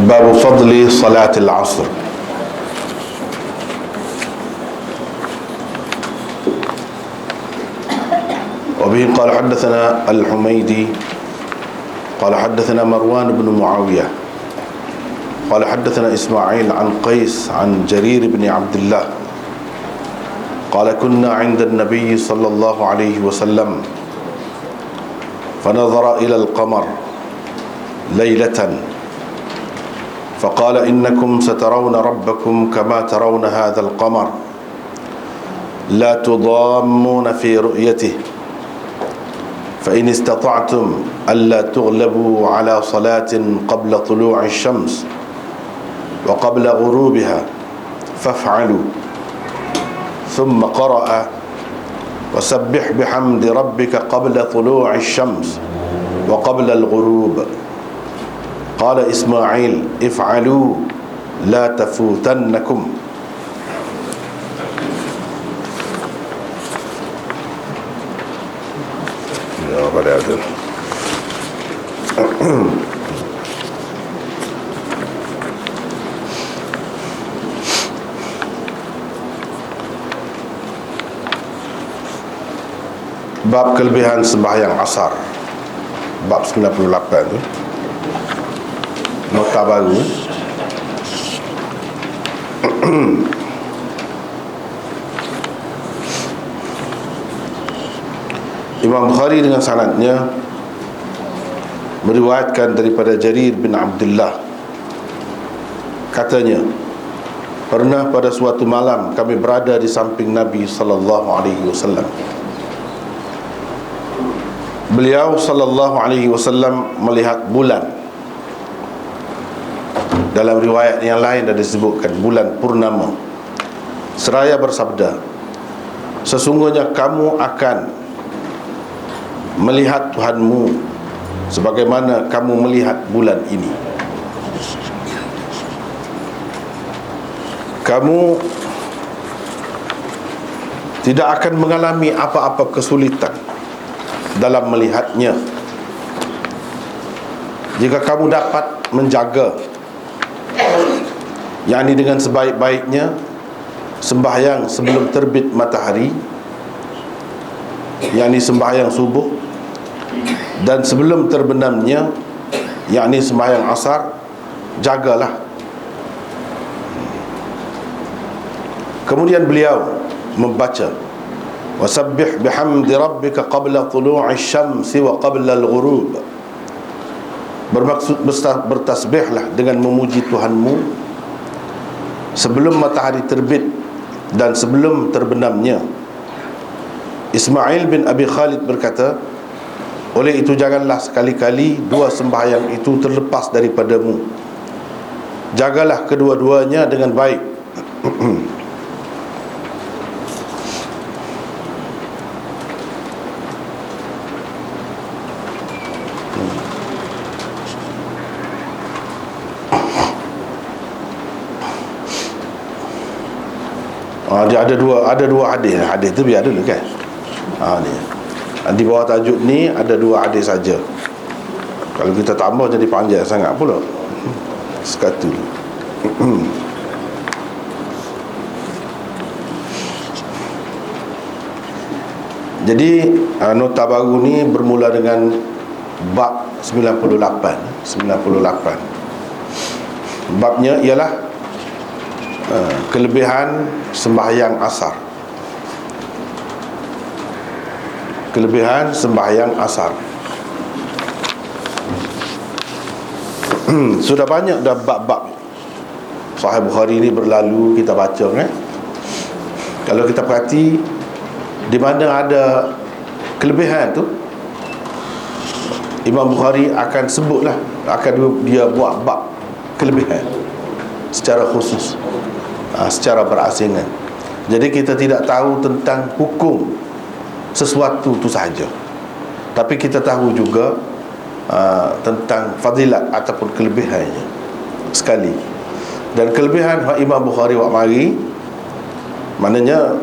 باب فضل صلاة العصر. وبه قال حدثنا الحميدي قال حدثنا مروان بن معاوية قال حدثنا إسماعيل عن قيس عن جرير بن عبد الله قال كنا عند النبي صلى الله عليه وسلم فنظر إلى القمر ليلة فقال إنكم سترون ربكم كما ترون هذا القمر لا تضامون في رؤيته فإن استطعتم ألا تغلبوا على صلاة قبل طلوع الشمس وقبل غروبها فافعلوا. ثم قرأ وسبح بحمد ربك قبل طلوع الشمس وقبل الغروب. قال إسماعيل افعلوا لا تفوتنكم. يا رب. Bab kelebihan sembahyang asar, bab 98 tu, nota baru. Imam Bukhari dengan sanadnya meriwayatkan daripada Jarir bin Abdullah, katanya, pernah pada suatu malam kami berada di samping Nabi sallallahu alaihi wasallam. Beliau sallallahu alaihi wasallam melihat bulan. Dalam riwayat yang lain ada disebutkan bulan purnama. Seraya bersabda, sesungguhnya kamu akan melihat Tuhanmu sebagaimana kamu melihat bulan ini. Kamu tidak akan mengalami apa-apa kesulitan dalam melihatnya jika kamu dapat menjaga, yakni dengan sebaik-baiknya sembahyang sebelum terbit matahari, yakni sembahyang subuh, dan sebelum terbenamnya, yakni sembahyang asar, jagalah. Kemudian beliau membaca wasabbih bihamdi rabbika qabla tulu'i syamsi wa qabla al-ghurub. Bermaksud bertasbihlah dengan memuji Tuhanmu sebelum matahari terbit dan sebelum terbenamnya. Ismail bin Abi Khalid berkata, oleh itu janganlah sekali-kali dua sembahyang itu terlepas daripadamu. Jagalah kedua-duanya dengan baik. Dia ada dua hadis. Hadis tu biar dulu kan. Ni. Di bawah tajuk ni ada dua hadis saja. Kalau kita tambah jadi panjang sangat pula. Sekatu. Jadi nota baru ni bermula dengan bab 98. Babnya ialah kelebihan sembahyang asar. Kelebihan sembahyang asar. Sudah banyak dah bab-bab Sahih Bukhari ni berlalu kita baca kan. Kalau kita perhati, di mana ada kelebihan tu, Imam Bukhari akan sebutlah, akan dia buat bab kelebihan secara khusus, secara berasingan. Jadi kita tidak tahu tentang hukum sesuatu tu sahaja, tapi kita tahu juga tentang fadilat ataupun kelebihannya sekali. Dan kelebihan Imam Bukhari wak mari, maknanya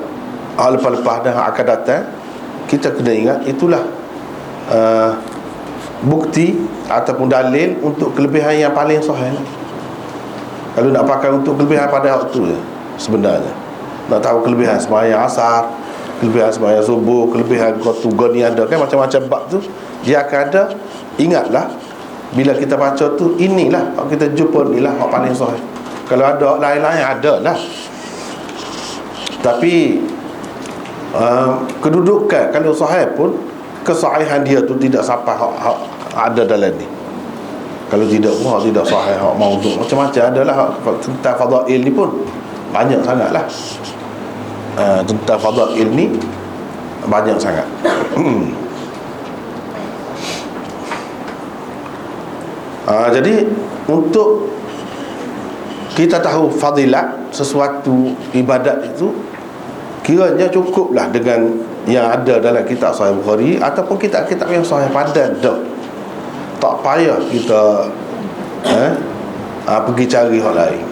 lepas-lepas dah akan datang, kita kena ingat itulah bukti ataupun dalil untuk kelebihan yang paling sahih. Kalau nak pakai untuk kelebihan pada waktu je sebenarnya. Nak tahu kelebihan sembahyang asar, kelebihan sembahyang subuh, kelebihan waktu goni ada kan, macam-macam bab tu dia akan ada. Ingatlah bila kita baca tu, inilah kita jumpa, inilah hak paling sahih. Kalau ada lain-lain ada lah, tapi kedudukan kalau sahih pun kesahihan dia tu tidak sampai hak ada dalam ni. Kalau tidak, wah tidak sahih, hak maudhu, macam-macam adalah tentang fadail ni pun banyak sangatlah. Tentang fadail ni banyak sangat. Jadi untuk kita tahu fadilat sesuatu ibadat itu, kiranya cukuplah dengan yang ada dalam kitab Sahih Bukhari ataupun kitab-kitab yang sahih padan dah. Tak payah kita pergi cari hal lain.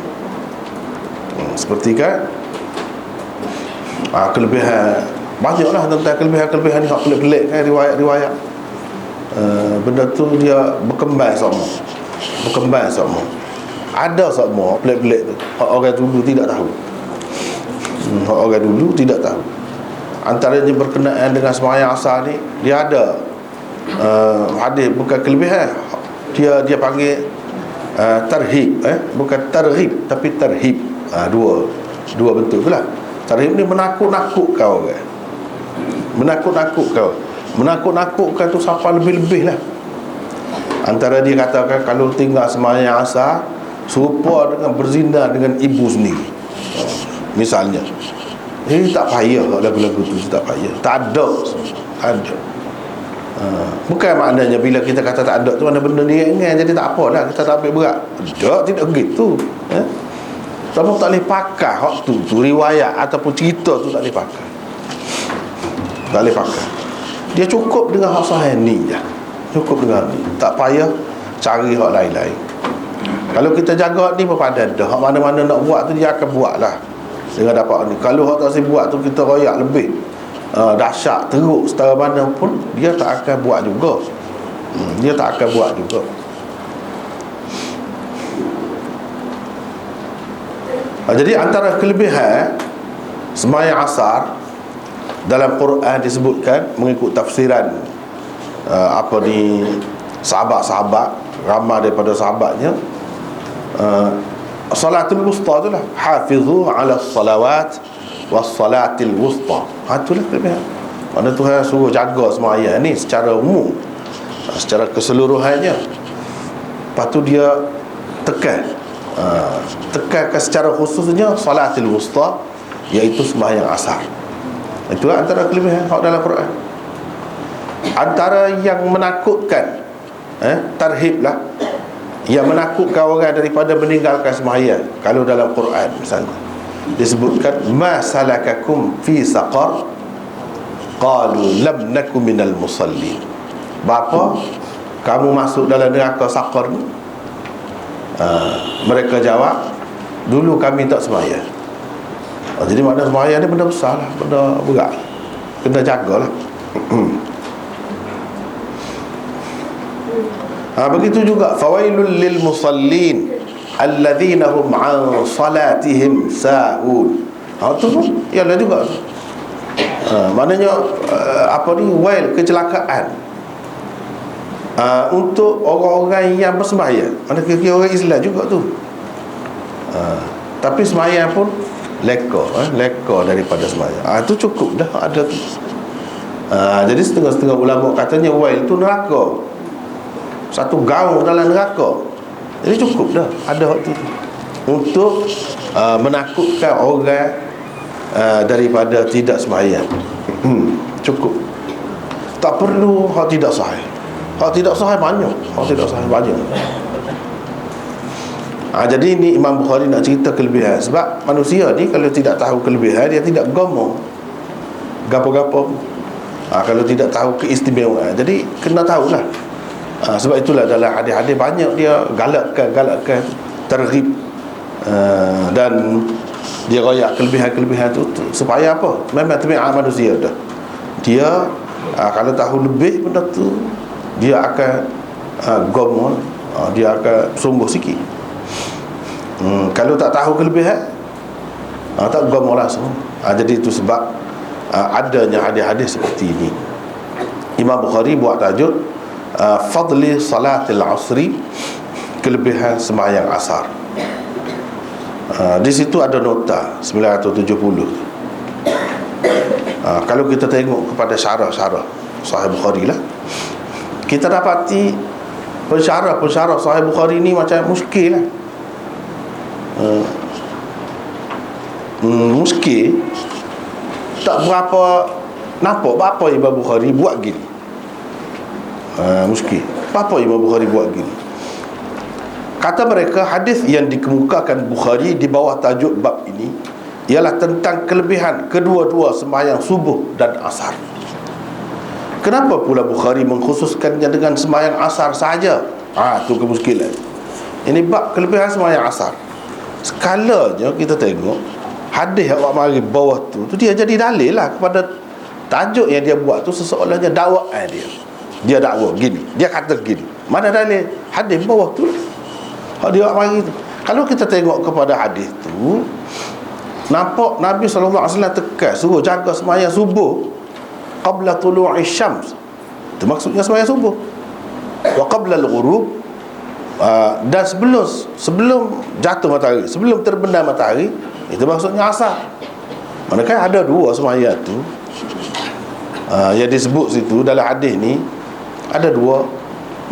Seperti kan kelebihan, banyaklah tentang kelebihan-kelebihan ni, hak pelik-pelik kan, riwayat-riwayat. Benda tu dia berkembang semua. Ada semua pelik-pelik tu, hak orang dulu tidak tahu. Antaranya berkenaan dengan sembahyang asar ni, dia ada hadis, bukan kelebihan, dia panggil tarhib, bukan targhib tapi tarhib. Dua bentuk tu lah. Tarhib ni menakut-nakutkan orang, menakut-nakutkan tu sampai lebih-lebih lah. Antara dia katakan kalau tinggal sembahyang asar serupa dengan berzina dengan ibu sendiri, misalnya. Tak payah lagu-lagu tu, tak payah, tak ada. Bukan maknanya bila kita kata tak ada tu mana benda ni ringan, jadi tak apalah, kita tak ambil berat. Tidak begitu. Kamu tak boleh pakai hak tu riwayat ataupun cerita tu, tak boleh pakai. Dia cukup dengan hak sahih ni je. Cukup dengan ni, tak payah cari hak lain-lain. Kalau kita jaga ni berpadan dah, hak mana-mana nak buat tu dia akan buat lah dengan dapat ni. Kalau hak tak saya buat tu kita royak lebih dahsyat, teruk setara mana pun, dia tak akan buat juga. Jadi antara kelebihan sembahyang asar dalam Quran disebutkan mengikut tafsiran sahabat-sahabat, ramai daripada sahabatnya, salatul wusta tu lah, hafizu ala salawat was salatil wusta. Itulah kelebihan. Mana Tuhan suruh jaga sembahyang ni secara umum, secara keseluruhannya. Lepas tu dia tekankan secara khususnya salatil wusta, iaitu sembahyang asar. Itulah antara kelebihan dalam Quran. Antara yang menakutkan, tarhib lah, yang menakutkan orang daripada meninggalkan sembahyang. Kalau dalam Quran misalnya disebutkan, ma salakakum fi saqar, qalu lam nakum minal musallin. Bapa kamu masuk dalam neraka saqar ni? Mereka jawab, dulu kami tak sembahyang. Jadi makna sembahyang ni benda besar lah, benda berat, kena jagalah. Begitu juga fawailul lil musallin alladzina hum an salatihim sahun. Tu pun ialah juga maknanya wail, kecelakaan untuk orang-orang yang bersembahyang. Mana kira-kira orang Islam juga tu, tapi sembahyang pun leka daripada sembahyang. Itu cukup dah ada tu. Jadi setengah-setengah ulama katanya wail tu neraka, satu gaung dalam neraka. Jadi cukup dah ada waktu tu untuk menakutkan orang daripada tidak sembahyang. Cukup, tak perlu hak tidak sahih. Hak tidak sahih banyak. Jadi ini Imam Bukhari nak cerita kelebihan. Sebab manusia ni kalau tidak tahu kelebihan, dia tidak gomong gapo-gapo. Kalau tidak tahu keistimewaan, jadi kena tahulah. Sebab itulah dalam hadis-hadis banyak dia galakkan targhib, dan dia royak kelebihan-kelebihan tu supaya apa? Memang tabiat manusia dah. Dia kalau tahu lebih benda tu, dia akan gomong, dia akan sungguh sikit. Kalau tak tahu kelebihan, tak agama langsung. Jadi itu sebab adanya hadis-hadis seperti ini. Imam Bukhari buat tajuk Fadli Salatil Asri, kelebihan sembahyang asar. Di situ ada nota 970. Kalau kita tengok kepada syarah-syarah Sahih Bukhari lah, kita dapati pensyarah Sahih Bukhari ni macam muskil lah. Muskil, tak berapa nampak apa Imam Bukhari buat gini. Muskil, apa Imam Bukhari buat gini. Kata mereka, hadis yang dikemukakan Bukhari di bawah tajuk bab ini ialah tentang kelebihan kedua-dua sembahyang subuh dan asar. Kenapa pula Bukhari mengkhususkannya dengan sembahyang asar saja? Itu kemuskilan. Ini bab kelebihan sembahyang asar. Skalanya kita tengok hadis yang awak mari bawah tu dia jadi dalil lah kepada tajuk yang dia buat tu, seseolahnya dakwaan dia. Dia dakwa gini, dia kata gini. Mana dalil? Hadis bawah tu. Dia awak mari tu. Kalau kita tengok kepada hadis tu, nampak Nabi SAW tekan suruh jaga sembahyang subuh qabla tulu'i syams. Itu maksudnya sembahyang subuh. Wa qabla al-ghurub, dan sebelum jatuh matahari, sebelum terbenam matahari, itu maksudnya asar. Manakala ada dua sembahyang tu yang disebut situ dalam hadis ni, ada dua.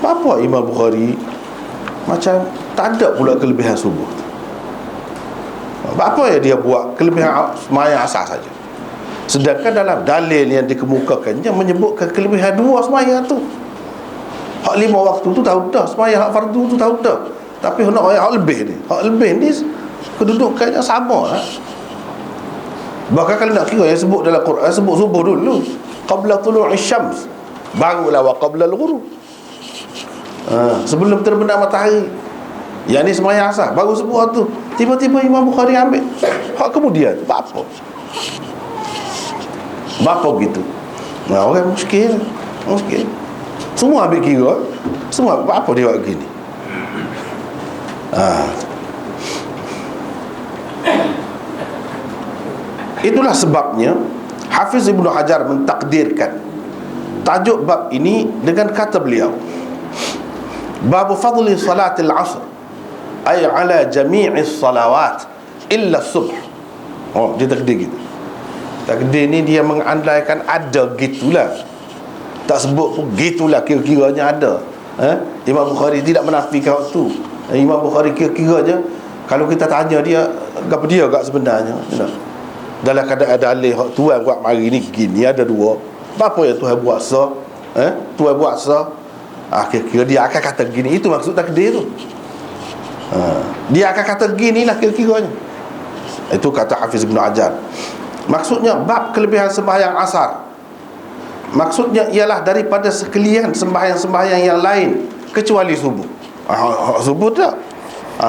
Apa Imam Bukhari macam tak ada pula kelebihan subuh tu? Apa yang dia buat kelebihan sembahyang asar saja, sedangkan dalam dalil yang dikemukakannya menyebutkan kelebihan dua sembahyang tu. Hak 5 waktu tu tahu dah, sembahyang hak fardu tu tahu dah, tapi nak hak lebih ni kedudukannya sama lah. Bahkan kalau nak kira yang sebut dalam Quran, sebut subuh dulu qabla tulu'i syams, barulah wa qabla al-ghurub, sebelum terbenam matahari. Yang ni sembahyang asar, baru sebut tu. Tiba-tiba Imam Bukhari ambil hak kemudian. Apa gitu? Orang muskil. Semua ambil kira. Semua apa dia buat gini. Itulah sebabnya Hafiz Ibnu Hajar mentakdirkan tajuk bab ini dengan kata beliau, Babu fadli salatil asr, ay ala jami'is salawat illa subh. Dia takdir gitu. Takdir ni dia mengandaikan ada gitulah. Tak sebut pun gitulah, kira-kiranya ada. Imam Bukhari tidak menafikan waktu. Imam Bukhari kira-kiranya, kalau kita tanya dia, apa dia agak sebenarnya, dalam keadaan dalil hak Tuhan buat mari ni gini, ada dua. Apa yang Tuhan buat sah? Tuhan buat sah. Kira-kira dia akan kata gini. Itu maksud takdir tu. Dia akan kata gini lah kira-kiranya. Itu kata Hafiz Ibn Hajar. Maksudnya bab kelebihan sembahyang asar, maksudnya ialah daripada sekalian sembahyang-sembahyang yang lain kecuali subuh. Subuh tak?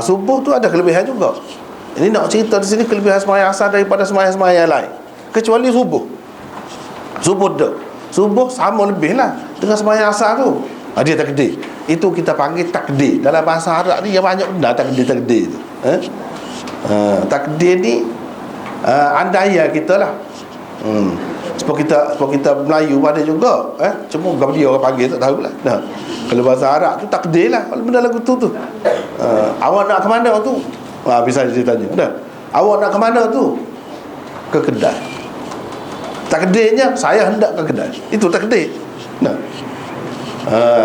Subuh tu ada kelebihan juga. Ini nak cerita di sini kelebihan sembahyang asar daripada sembahyang-sembahyang yang lain kecuali subuh. Subuh sama lebih lah dengan sembahyang asar tu. Dia takdir. Itu kita panggil takdir. Dalam bahasa Arab ni yang banyak benda takdir tu. Takdir ni andaian kita lah. Sebab kita Melayu ada juga. Cuma dia orang panggil tak tahulah. Kalau bahasa Arab tu takdir lah. Kalau benda lagu tu awak nak ke mana tu? Bisa ceritanya. Awak nak ke mana tu? Ke kedai. Takdirnya saya hendak ke kedai. Itu takdir.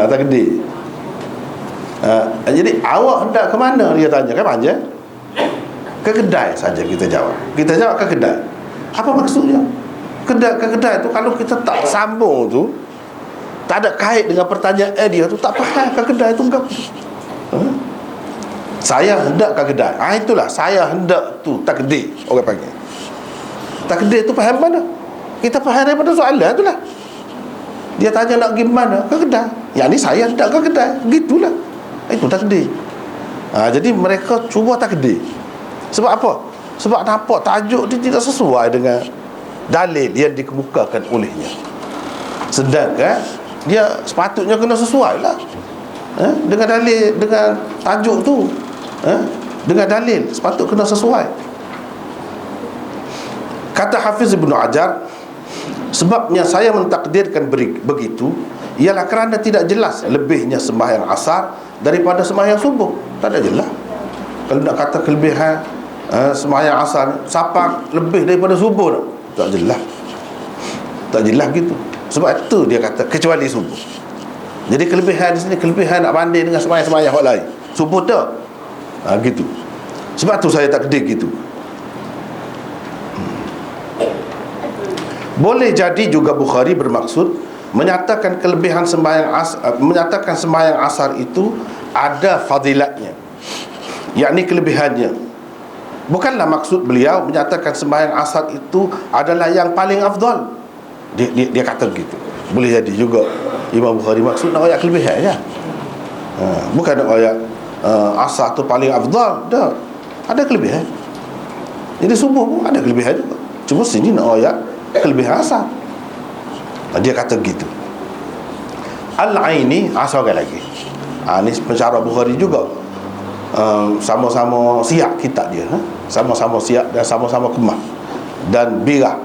Takdir. Jadi awak hendak ke mana? Dia tanya kan panjang. Ke kedai saja kita jawab. Kita jawab ke kedai. Apa maksudnya? Ke kedai tu kalau kita tak sambung tu, tak ada kait dengan pertanyaan dia tu, tak faham ke kedai tu enggak. Saya hendak ke kedai. Itulah saya hendak tu takdir orang panggil. Takdir tu faham mana? Kita faham daripada soalan tu lah. Dia tanya nak pergi mana? Ke kedai. Yang ni saya hendak ke kedai. Gitulah. Itu takdir. Jadi mereka cuba takdir. Sebab apa? Sebab nampak tajuk dia tidak sesuai dengan dalil yang dikemukakan olehnya. Sedangkan dia sepatutnya kena sesuai lah dengan dalil, dengan tajuk tu. dengan dalil, sepatut kena sesuai. Kata Hafiz Ibn Hajar, sebabnya saya mentakdirkan begitu ialah kerana tidak jelas lebihnya sembahyang asar daripada sembahyang subuh. Tak ada jelas. Kalau nak kata kelebihan sembahyang asar, siapa lebih daripada subuh tak jelas. Tak jelas gitu. Sebab itu dia kata kecuali subuh. Jadi kelebihan di sini, kelebihan nak banding dengan sembahyang-sembahyang yang lain. Subuh tak? Gitu. Sebab tu saya takdir gitu. Boleh jadi juga Bukhari bermaksud menyatakan kelebihan menyatakan sembahyang asar itu ada fadilatnya, yakni kelebihannya. Bukanlah maksud beliau menyatakan sembahyang asar itu adalah yang paling afdal. Dia kata begitu. Boleh jadi juga Imam Bukhari maksud nak ayat kelebihan je. Bukan nak ayat asar tu paling afdal. Dah ada kelebihan. Jadi subuh pun ada kelebihan juga. Cuma sini nak ayat kelebihan asar. Dia kata gitu. Al-Aini seorang lagi. Ni pensyarah Bukhari juga. Sama-sama siap kitab dia, sama-sama siap dan sama-sama kemah dan birah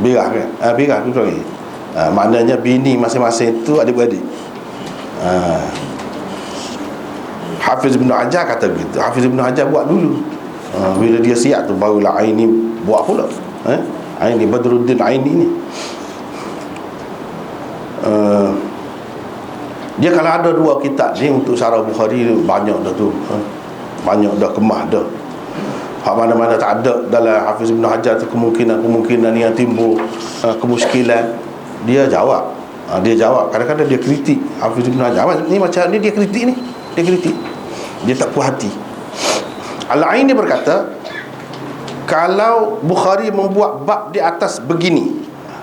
kan? Birah tu lagi. Maknanya bini masing-masing itu adik-beradik. Hafiz Ibn Hajar kata gitu. Hafiz Ibn Hajar buat dulu. Bila dia siap tu barulah Aini buat pula. Aini Badruddin Aini ni. Dia kalau ada dua kitab ni untuk syarah Bukhari, banyak dah tu. Banyak dah kemah dah. Hak mana-mana tak ada dalam Hafiz Ibn Hajar tu kemungkinan yang timbul kemuskilan, dia jawab. Dia jawab. Kadang-kadang dia kritik Hafiz Ibn Hajar. Ni macam ni dia kritik ni. Dia kritik. Dia tak puas hati. Al-Aini berkata, kalau Bukhari membuat bab di atas begini,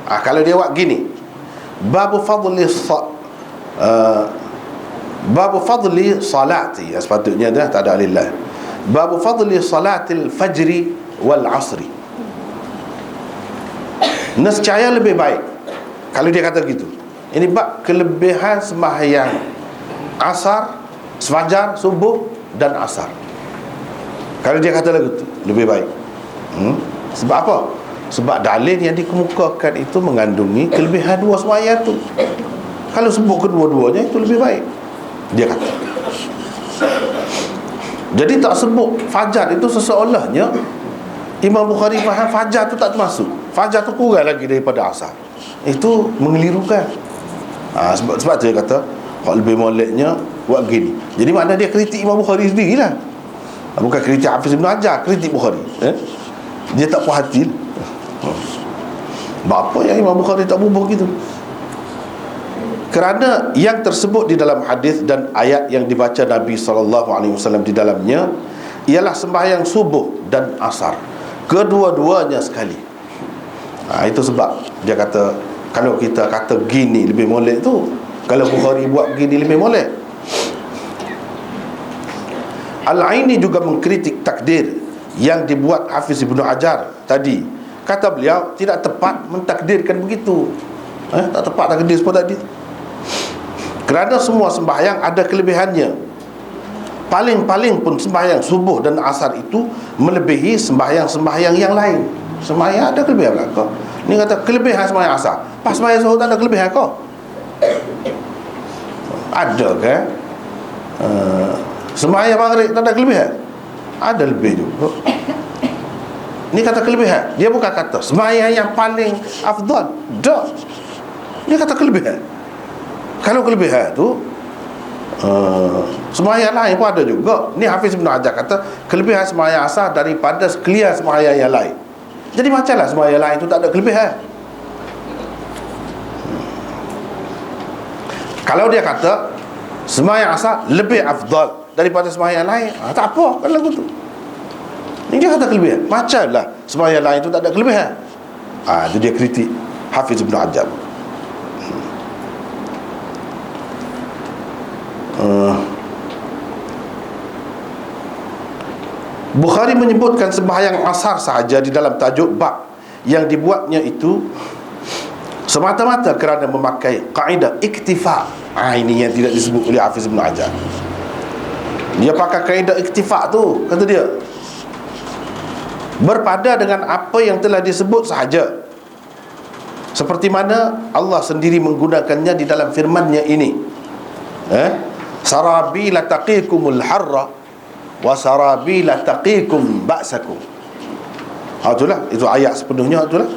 kalau dia buat gini, babu fadli salati, sepatutnya dah tak ada alillah. Babu fadli salatil fajri wal asri. Nescaya lebih baik kalau dia kata gitu. Ini bab kelebihan sembahyang asar, fajar, subuh dan asar. Kalau dia kata lagu tu lebih baik. Sebab apa? Sebab dalil yang dikemukakan itu mengandungi kelebihan dua sembahyang tu. Kalau sebut kedua-duanya itu lebih baik, dia kata. Jadi tak sebut fajar itu seseolahnya Imam Bukhari faham fajar tu tak termasuk. Fajar tu kurang lagi daripada asar. Itu mengelirukan. Sebab tu dia kata kalau lebih moleknya buat gini. Jadi makna dia kritik Imam Bukhari sendirilah. Bukan kritik Hafiz Ibn Hajar, kritik Bukhari. Dia tak puas hati. Bapa yang Imam Bukhari tak bubuh gitu. Kerana yang tersebut di dalam hadis dan ayat yang dibaca Nabi SAW di dalamnya ialah sembahyang subuh dan asar, kedua-duanya sekali. Itu sebab dia kata kalau kita kata gini lebih molek tu, kalau Bukhari buat gini lebih molek. Al-Aini juga mengkritik takdir yang dibuat Hafiz Ibn Hajar tadi. Kata beliau tidak tepat mentakdirkan begitu. Tak tepat takdir seperti tadi. Kerana semua sembahyang ada kelebihannya. Paling-paling pun sembahyang subuh dan asar itu melebihi sembahyang-sembahyang yang lain. Sembahyang ada kelebihan belakang. Ni kata kelebihan sembahyang asar, pas sembahyang subuh tak ada kelebihan kau. Ada kan? Sembahyang maghrib tak ada kelebihan. Ada lebih juga. Ni kata kelebihan. Dia bukan kata sembahyang yang paling afdal. Dah. Dia kata kelebihan. Kalau kelebihan tu sembahyang lain pun ada juga. Ni Hafiz Ibn Hajar kata kelebihan sembahyang asar daripada sekalian sembahyang yang lain. Jadi macamlah sembahyang lain tu tak ada kelebihan. Kalau dia kata sembahyang asar lebih afdal daripada sembahyang lain, tak apa kan lagu tu. Ni dia kata kelebihan. Macamlah sembahyang lain tu tak ada kelebihan. Itu dia kritik Hafiz Ibn Hajar. Bukhari menyebutkan sembahyang asar sahaja di dalam tajuk bab yang dibuatnya itu semata-mata kerana memakai kaedah iktifa. Ini yang tidak disebut oleh Hafiz Ibn Hajar. Dia pakai kaedah iktifak tu, kata dia, berpada dengan apa yang telah disebut sahaja, seperti mana Allah sendiri menggunakannya di dalam firman-Nya ini. Sarabila taqikumul harra wa sarabila taqikum ba'sakum. Itulah, itu ayat sepenuhnya itulah.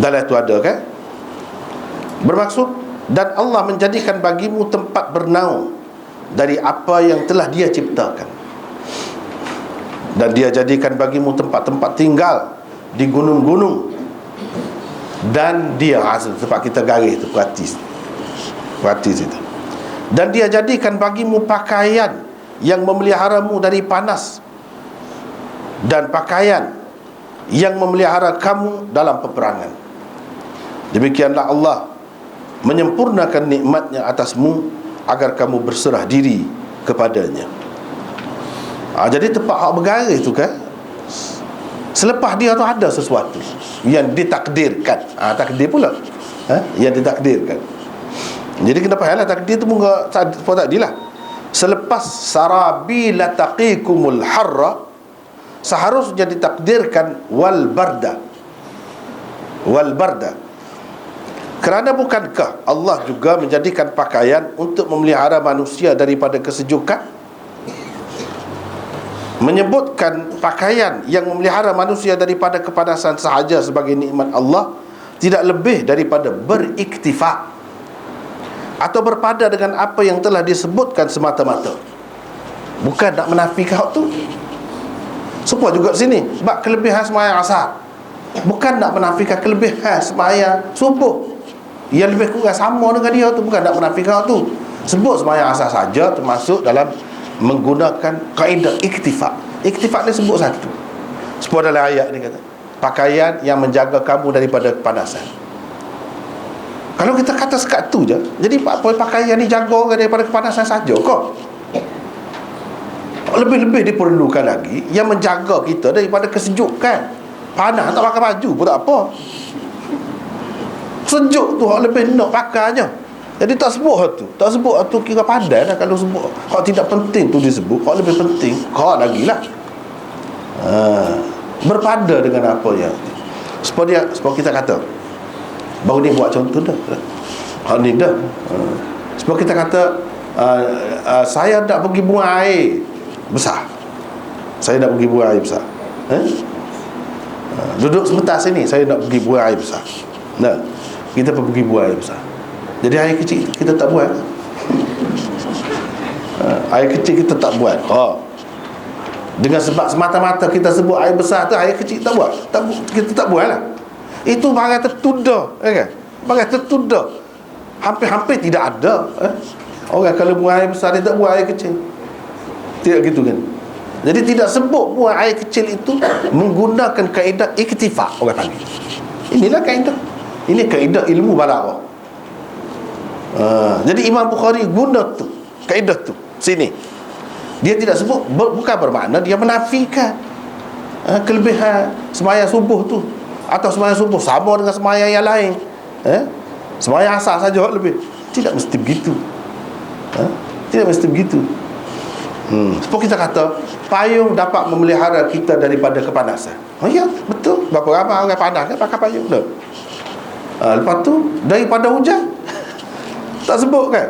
Dalam itu ada kan, bermaksud, dan Allah menjadikan bagimu tempat bernaung dari apa yang telah Dia ciptakan, dan Dia jadikan bagimu tempat-tempat tinggal di gunung-gunung, dan Dia tempat kita garis tu, perhati situ. Dan Dia jadikan bagimu pakaian yang memeliharamu dari panas, dan pakaian yang memelihara kamu dalam peperangan. Demikianlah Allah menyempurnakan nikmat-Nya atasmu agar kamu berserah diri kepadanya. Jadi tempat hak bergaris tu kan, selepas dia tu ada sesuatu yang ditakdirkan. Takdir pula, yang ditakdirkan. Jadi kena fahamlah takdir tu muka tadilah. Selepas sarabila taqikumul harra, seharusnya ditakdirkan wal barda. Kerana bukankah Allah juga menjadikan pakaian untuk memelihara manusia daripada kesejukan? Menyebutkan pakaian yang memelihara manusia daripada kepanasan sahaja sebagai nikmat Allah tidak lebih daripada beriktifak atau berpada dengan apa yang telah disebutkan semata-mata. Bukan nak menafikan hak tu. Semua juga sini bab kelebihan sembahyang asar, bukan nak menafikan kelebihan sembahyang subuh yang lebih kurang sama dengan dia tu. Bukan nak menafikan hak tu. Sebut sembahyang asar saja termasuk dalam menggunakan kaedah iktifak. Iktifak dia sebut satu. Sebut dalam ayat ni kata, pakaian yang menjaga kamu daripada kepanasan. Kalau kita kata sekat tu je, jadi pakaian ni jaga orang daripada kepanasan saja kok. Lebih-lebih diperlukan lagi yang menjaga kita daripada kesejukan. Panas tak pakai baju pun tak apa. Sejuk tu hak lebih nak pakai je. Jadi tak sebut hak tu. Tak sebut hak tu kira pandai dah. Kalau sebut hak tidak penting tu disebut, hak lebih penting hak lagi lah. Berpada dengan apa yang sebab kita kata baru ni buat contoh dah. Hak ni dah. Sebab kita kata saya nak pergi buang air besar. Saya nak pergi buang air besar. Duduk sebentar sini, saya nak pergi buang air besar. Nah, kita pergi buang air besar. Jadi air kecil kita tak buat. Air kecil kita tak buat. Dengan sebab semata-mata kita sebut air besar tu, air kecil tak buat. Kita tak buat lah. Itu barang tertuda, kan? Barang tertuda. Hampir-hampir tidak ada. Orang kalau buang air besar, dia tak buang air kecil. Tidak gitu kan? Jadi tidak sebut buang air kecil itu menggunakan kaedah iktifak, orang panggil. Inilah kaedah. Ini kaedah ilmu balaghah. Jadi Imam Bukhari guna tu, kaedah tu sini. Dia tidak sebut, bukan bermakna dia menafikan kelebihan sembahyang subuh tu, atau sembahyang subuh sama dengan sembahyang yang lain. Sembahyang asar saja lebih. Tidak mesti begitu. Tidak mesti begitu. Sebab kita kata payung dapat memelihara kita daripada kepanasan. Ya, betul. Berapa ramai orang panas kan pakai payung dah. Lepas tu daripada hujan tak sebut kan.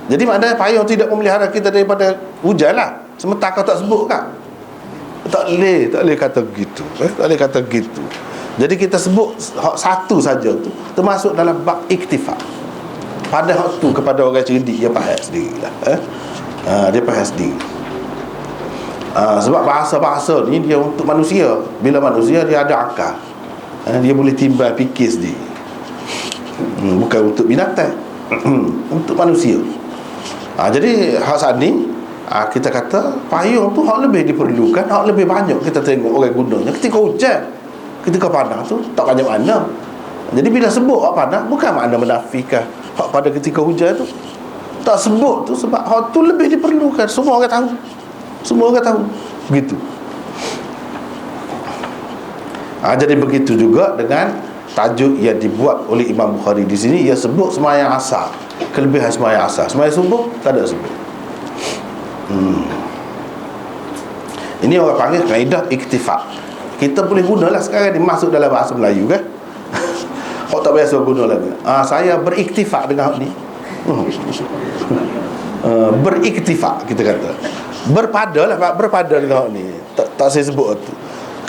Jadi maknanya payung tidak memelihara kita daripada hujan lah. Sementara kau tak sebut kan. Tak boleh kata begitu. Tak boleh kata begitu. Jadi kita sebut satu saja tu termasuk dalam bab iktifak. Pada hak tu kepada orang cerdik dia faham sendirilah. Dia faham sendiri. Sebab bahasa-bahasa ni dia untuk manusia. Bila manusia dia ada akal, dia boleh timbal fikir sendiri. Bukan untuk binatang. Untuk manusia. Jadi hak saat ni kita kata payung tu hak lebih diperlukan, hak lebih banyak kita tengok orang gunanya ketika hujan. Ketika panas tu tak banyak mana. Jadi bila sebut hak panas, bukan makna menafikan hak pada ketika hujan tu. Tak sebut tu sebab hak tu lebih diperlukan. Semua orang tahu. Semua orang tahu. Begitu. Jadi begitu juga dengan tajuk yang dibuat oleh Imam Bukhari di sini. Ia sebut sembahyang asar, kelebihan sembahyang asar. Sembahyang subuh tak ada sebut. Ini orang panggil kaedah iktifak. Kita boleh gunalah sekarang ni, masuk dalam bahasa Melayu kan. Kau tak biasa guna lagi. Saya beriktifak dengan ni. Beriktifak kita kata. Berpada dengan ni. Tak saya sebut tu.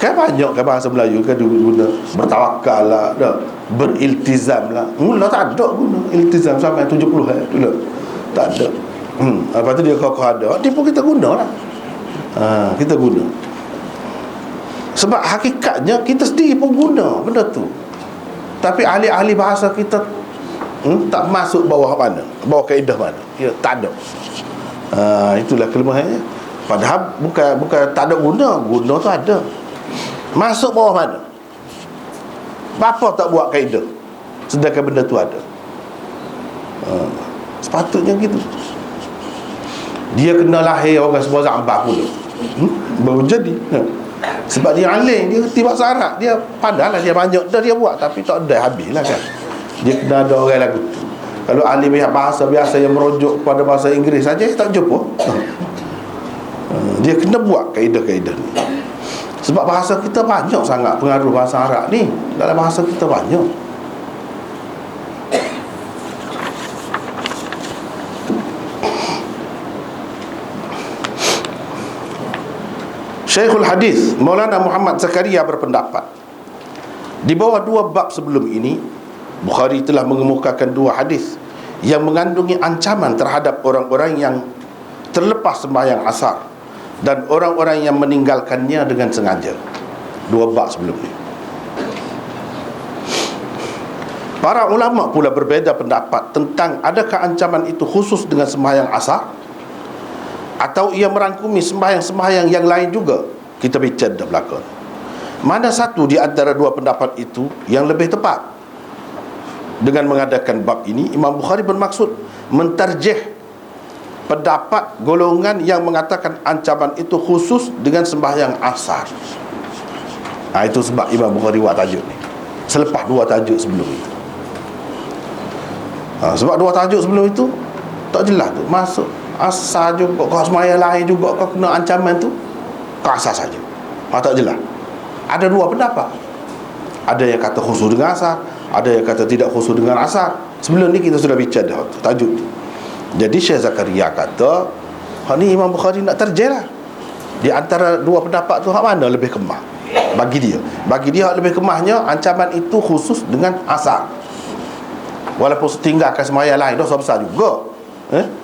Kan banyak kan bahasa Melayu kan guna bertawakal lah, dah. Beriltizam lah. Mula tak ada guna iltizam sampai 70 dulu. Tak ada. Lepas tu dia kokoh ada. Dia pun kita guna lah. Kita guna. Sebab hakikatnya kita sendiri pun guna benda tu. Tapi ahli-ahli bahasa kita tak masuk bawah mana, bawah kaedah mana. Ya, tak ada. Itulah kelemahannya. Padahal bukan tak ada guna tu ada. Masuk bawah mana? Bapa tak buat kaedah sedangkan benda tu ada. Sepatutnya gitu. Dia kena lahir orang sebuah zambah pula, baru jadi. Sebab dia alim, dia kerti bahasa Arab, dia pandai lah, dia banyak dah dia buat, tapi tak ada habis lah kan. Dia kena ada orang lagu tu. Kalau ahli bahasa biasa yang merujuk pada bahasa Inggeris saja, tak jumpa. Dia kena buat kaedah-kaedah ni. Sebab bahasa kita banyak sangat pengaruh bahasa Arab ni. Dalam bahasa kita banyak. Syekhul Hadis Maulana Muhammad Zakaria berpendapat, di bawah 2 bab sebelum ini, Bukhari telah mengemukakan 2 hadis yang mengandungi ancaman terhadap orang-orang yang terlepas sembahyang asar dan orang-orang yang meninggalkannya dengan sengaja. 2 bab sebelum ini. Para ulama pula berbeza pendapat tentang adakah ancaman itu khusus dengan sembahyang asar atau ia merangkumi sembahyang-sembahyang yang lain juga. Kita bincang dah belakang. Mana satu di antara 2 pendapat itu yang lebih tepat? Dengan mengadakan bab ini, Imam Bukhari bermaksud mentarjih pendapat golongan yang mengatakan ancaman itu khusus dengan sembahyang asar. Itu sebab Imam Bukhari buat tajuk ni selepas 2 tajuk sebelum itu. Sebab 2 tajuk sebelum itu tak jelas tu. Masuk asar juga, kau sembahyang lain juga kau kena ancaman tu, kau asar saja. Tak jelas. Ada 2 pendapat. Ada yang kata khusus dengan asar, ada yang kata tidak khusus dengan asar. Sebelum ni kita sudah bincang dah tajuk tu. Jadi Syekh Zakaria kata, ni Imam Bukhari nak terjeh lah. Di antara 2 pendapat tu, hak mana lebih kemah? Bagi dia hak lebih kemahnya ancaman itu khusus dengan asar. Walaupun setinggalkan sembahyang lain, dosa besar juga.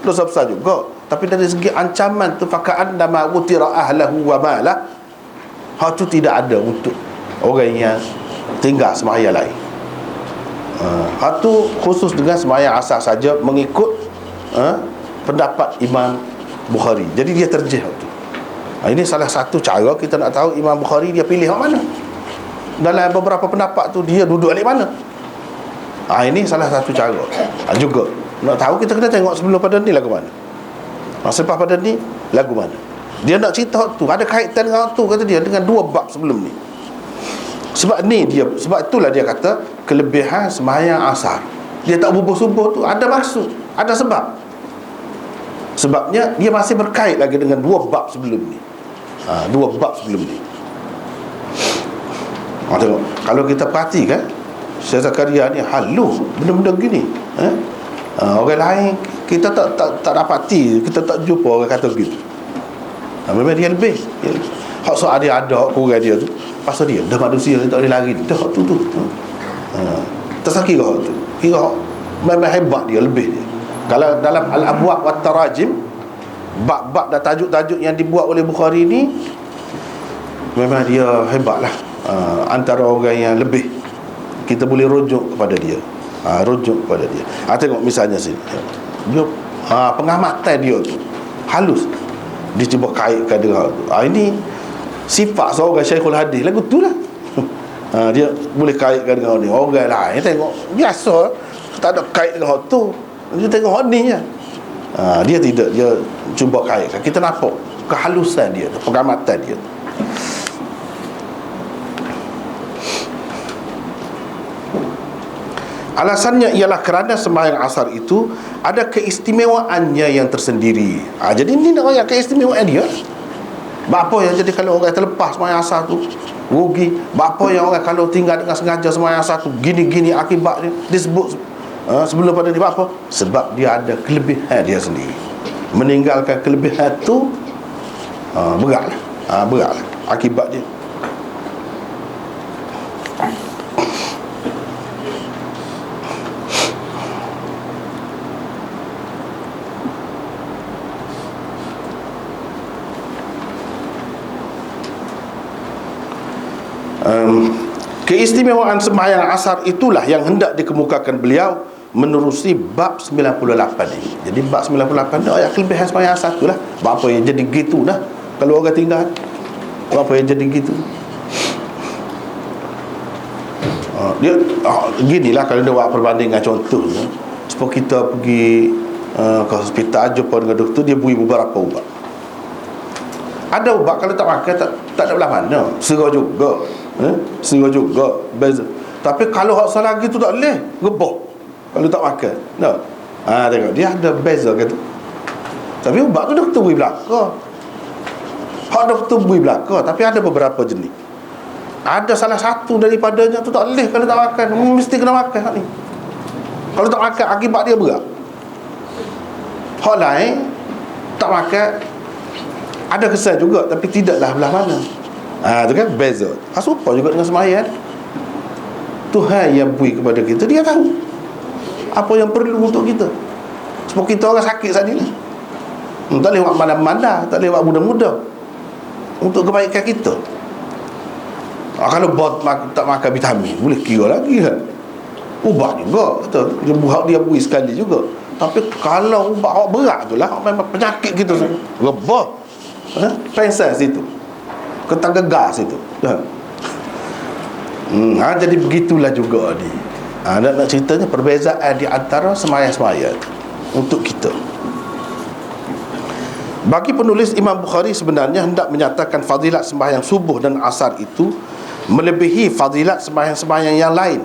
Dosa besar juga. Tapi dari segi ancaman tu, faka'an nama utira ahlahu wa malah, hak tu tidak ada untuk orang yang tinggal sembahyang lain. Hak tu khusus dengan sembahyang asar saja, mengikut pendapat Imam Bukhari. Jadi dia terjih tu. Ini salah satu cara kita nak tahu Imam Bukhari dia pilih hak mana. Dalam beberapa pendapat tu dia duduk alik mana. Ini salah satu cara. Juga nak tahu kita kena tengok sebelum pada ni lagu mana, selepas pada ni lagu mana. Dia nak cerita tu ada kaitan dengan tu, kata dia, dengan 2 bab sebelum ni. Sebab itulah dia kata kelebihan sembahyang asar. Dia tak bubuh-subuh tu ada maksud, ada sebab. Sebabnya dia masih berkait lagi dengan 2 bab sebelum ni. 2 bab sebelum ni. Tengok, kalau kita perhatikan Syekh Zakaria ni halus benda-benda gini. Orang lain kita tak dapati, kita tak jumpa orang kata gitu. Memang dia lebih. Hak soal dia ada kurang dia tu, pasal dia dah manusia, dia tak boleh lari dah tu. Tersakira tu. Kira memang hebat dia, lebih dia. Kalau dalam Al-Abwab wa Tarajim, bab-bab dan tajuk-tajuk yang dibuat oleh Bukhari ni, memang dia hebatlah. Antara orang yang lebih kita boleh rujuk kepada dia. Rujuk kepada dia. Tengok misalnya sini. Dia pengamatan dia tu halus. Dia cuba kaitkan dengan tu. Ini sifat seorang Syekhul Hadis lagu tu lah. Dia boleh kaitkan dengan ni. Orang lain tengok biasa, tak ada kait dengan tu. Dia tengok ni je. Dia tidak, dia cuba kaitkan. Kita nampak kehalusan dia tu, pengamatan dia tu. Alasannya ialah kerana sembahyang asar itu ada keistimewaannya yang tersendiri. Jadi ni nak ayat keistimewaan dia. Bapa yang jadi kalau orang terlepas sembahyang asar tu rugi. Bapa yang orang kalau tinggal dengan sengaja sembahyang asar tu gini-gini akibatnya disebut sebelum pada ni apa? Sebab dia ada kelebihan dia sendiri. Meninggalkan kelebihan tu beratlah. Beratlah akibat dia. Keistimewaan sembahyang asar itulah yang hendak dikemukakan beliau menerusi bab 98 ni. Jadi bab 98 ni ayat kelebihan sembahyang asar itulah. Bab apa yang jadi gitu dah kalau orang tinggal. Bab apa yang jadi gitu. Dia ginilah kalau dia buat perbandingan contohnya. Supaya kita pergi ke hospital jumpa dengan doktor, dia beri beberapa ubat. Ada ubat kalau tak makan tak ada belah mana. Serah juga. Serah juga beza. Tapi kalau hak salah lagi tu tak boleh rebah kalau tak makan. No. Tengok dia ada beza kata. Tapi ubat tu doktor beri belaka. Hak doktor beri belaka, tapi ada beberapa jenis. Ada salah satu daripadanya tu tak boleh kalau tak makan. Mesti kena makan hak ni. Kalau tak makan akibat dia berat. Hak lain tak makan ada kesan juga, tapi tidaklah belah mana. Tu kan beza. Serupa juga dengan sembahyang. Tuhan yang beri kepada kita, dia tahu apa yang perlu untuk kita. Sebab kita orang sakit saat ni lah. Tak boleh buat mandar-mandar, tak boleh buat muda-muda untuk kebaikan kita. Kalau bot tak makan vitamin, boleh kira lagi kan. Ubat juga betul. Dia beri sekali juga. Tapi kalau ubat awak berat tu lah, memang penyakit kita rebah. Pensan situ, ketang gegar situ. Jadi begitulah juga ni. Nak ceritanya perbezaan di antara sembahyang-sembahyang untuk kita. Bagi penulis Imam Bukhari sebenarnya hendak menyatakan fadilat sembahyang subuh dan asar itu melebihi fadilat sembahyang-sembahyang yang lain.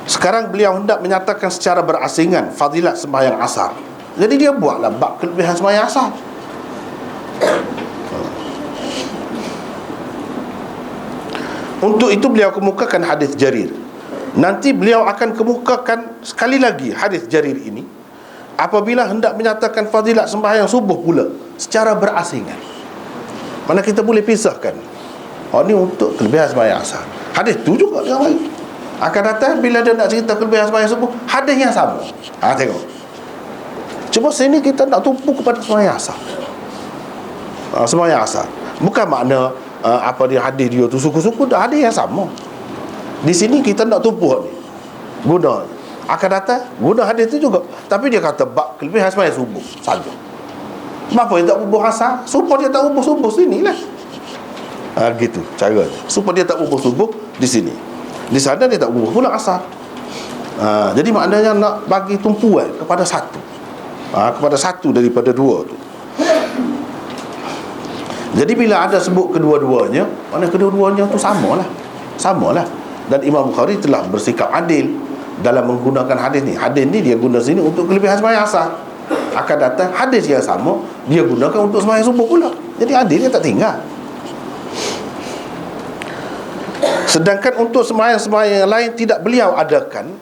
Sekarang beliau hendak menyatakan secara berasingan fadilat sembahyang asar. Jadi dia buatlah bab kelebihan sembahyang asar. Untuk itu beliau kemukakan hadis Jarir. Nanti beliau akan kemukakan sekali lagi hadis Jarir ini apabila hendak menyatakan fadilat sembahyang subuh pula secara berasingan. Mana kita boleh pisahkan. Ini untuk kelebihan sembahyang asar. Hadis tu juga dengan baik. Akan datang bila dia nak cerita kelebihan sembahyang subuh, hadis yang sama. Tengok. Cuma sini kita nak tumpu kepada sembahyang asar. Sembahyang asar. Bukan makna apa dia hadis dia tu suku-suku, dah hadis yang sama. Di sini kita nak tumpu ni. Guna akan datang guna hadis tu juga. Tapi dia kata bab kelebihan sembahyang subuh saja. Kenapa dia tak bubuh asar? Supaya dia tak bubuh subuh sinilah. Gitu cara. Supaya dia tak bubuh subuh di sini. Di sana dia tak bubuh pula asar. Jadi maknanya nak bagi tumpuan kepada satu. Kepada satu daripada dua tu. Jadi bila ada sebut kedua-duanya, mana kedua-duanya tu samalah. Dan Imam Bukhari telah bersikap adil dalam menggunakan hadis ni. Hadis ni dia guna sini untuk kelebihan sembahyang asar. Akan datang hadis yang sama dia gunakan untuk sembahyang subuh pula. Jadi adil, dia tak tinggal. Sedangkan untuk sembahyang-sembahyang yang lain tidak beliau adakan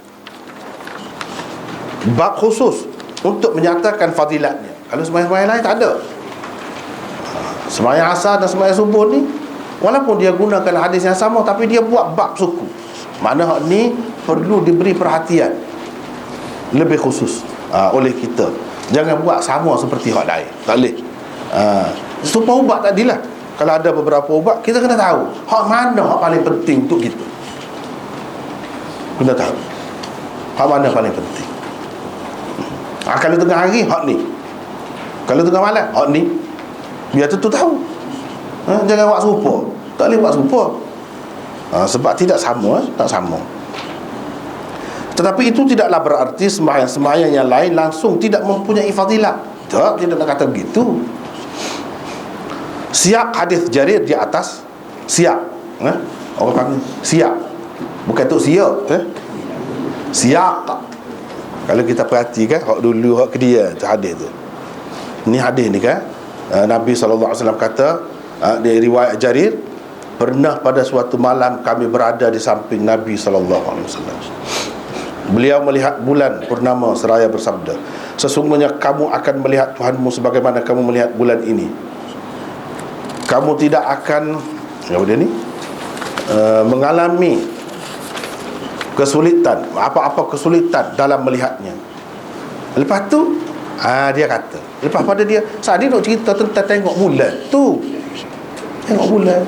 bab khusus untuk menyatakan fadilatnya. Kalau sembahyang-sembahyang lain tak ada. Sembahyang asar dan sembahyang subuh ni walaupun dia gunakan hadis yang sama, tapi dia buat bab suku. Makna hak ni perlu diberi perhatian lebih khusus oleh kita. Jangan buat sama seperti hak lain. Tak boleh. Supaya ubat tadilah, kalau ada beberapa ubat, kita kena tahu hak mana hak paling penting untuk kita. Kena tahu hak mana paling penting. Kalau tengah hari, hak ni. Kalau tengah malam, hak ni. Biar tentu tahu. Jangan buat serupa. Tak boleh buat serupa. Sebab tidak sama. Tak sama. Tetapi itu tidaklah berarti sembahyang-sembahyang yang lain langsung tidak mempunyai fadilat. Tak, tidak nak kata begitu. Siap hadis Jarir di atas. Siap. Orang panggil siap. Bukan tu siap. Siap. Kalau kita perhatikan hak dulu, hak kedia tu hadis tu. Ni hadis ni kan, Nabi SAW kata, di riwayat Jarir, pernah pada suatu malam kami berada di samping Nabi SAW. Beliau melihat bulan purnama seraya bersabda, sesungguhnya kamu akan melihat Tuhanmu sebagaimana kamu melihat bulan ini. Kamu tidak akan mengalami kesulitan, apa-apa kesulitan dalam melihatnya. Lepas tu dia kata, lepas pada dia saat dia nak cerita tentang tengok bulan tu, tengok bulan.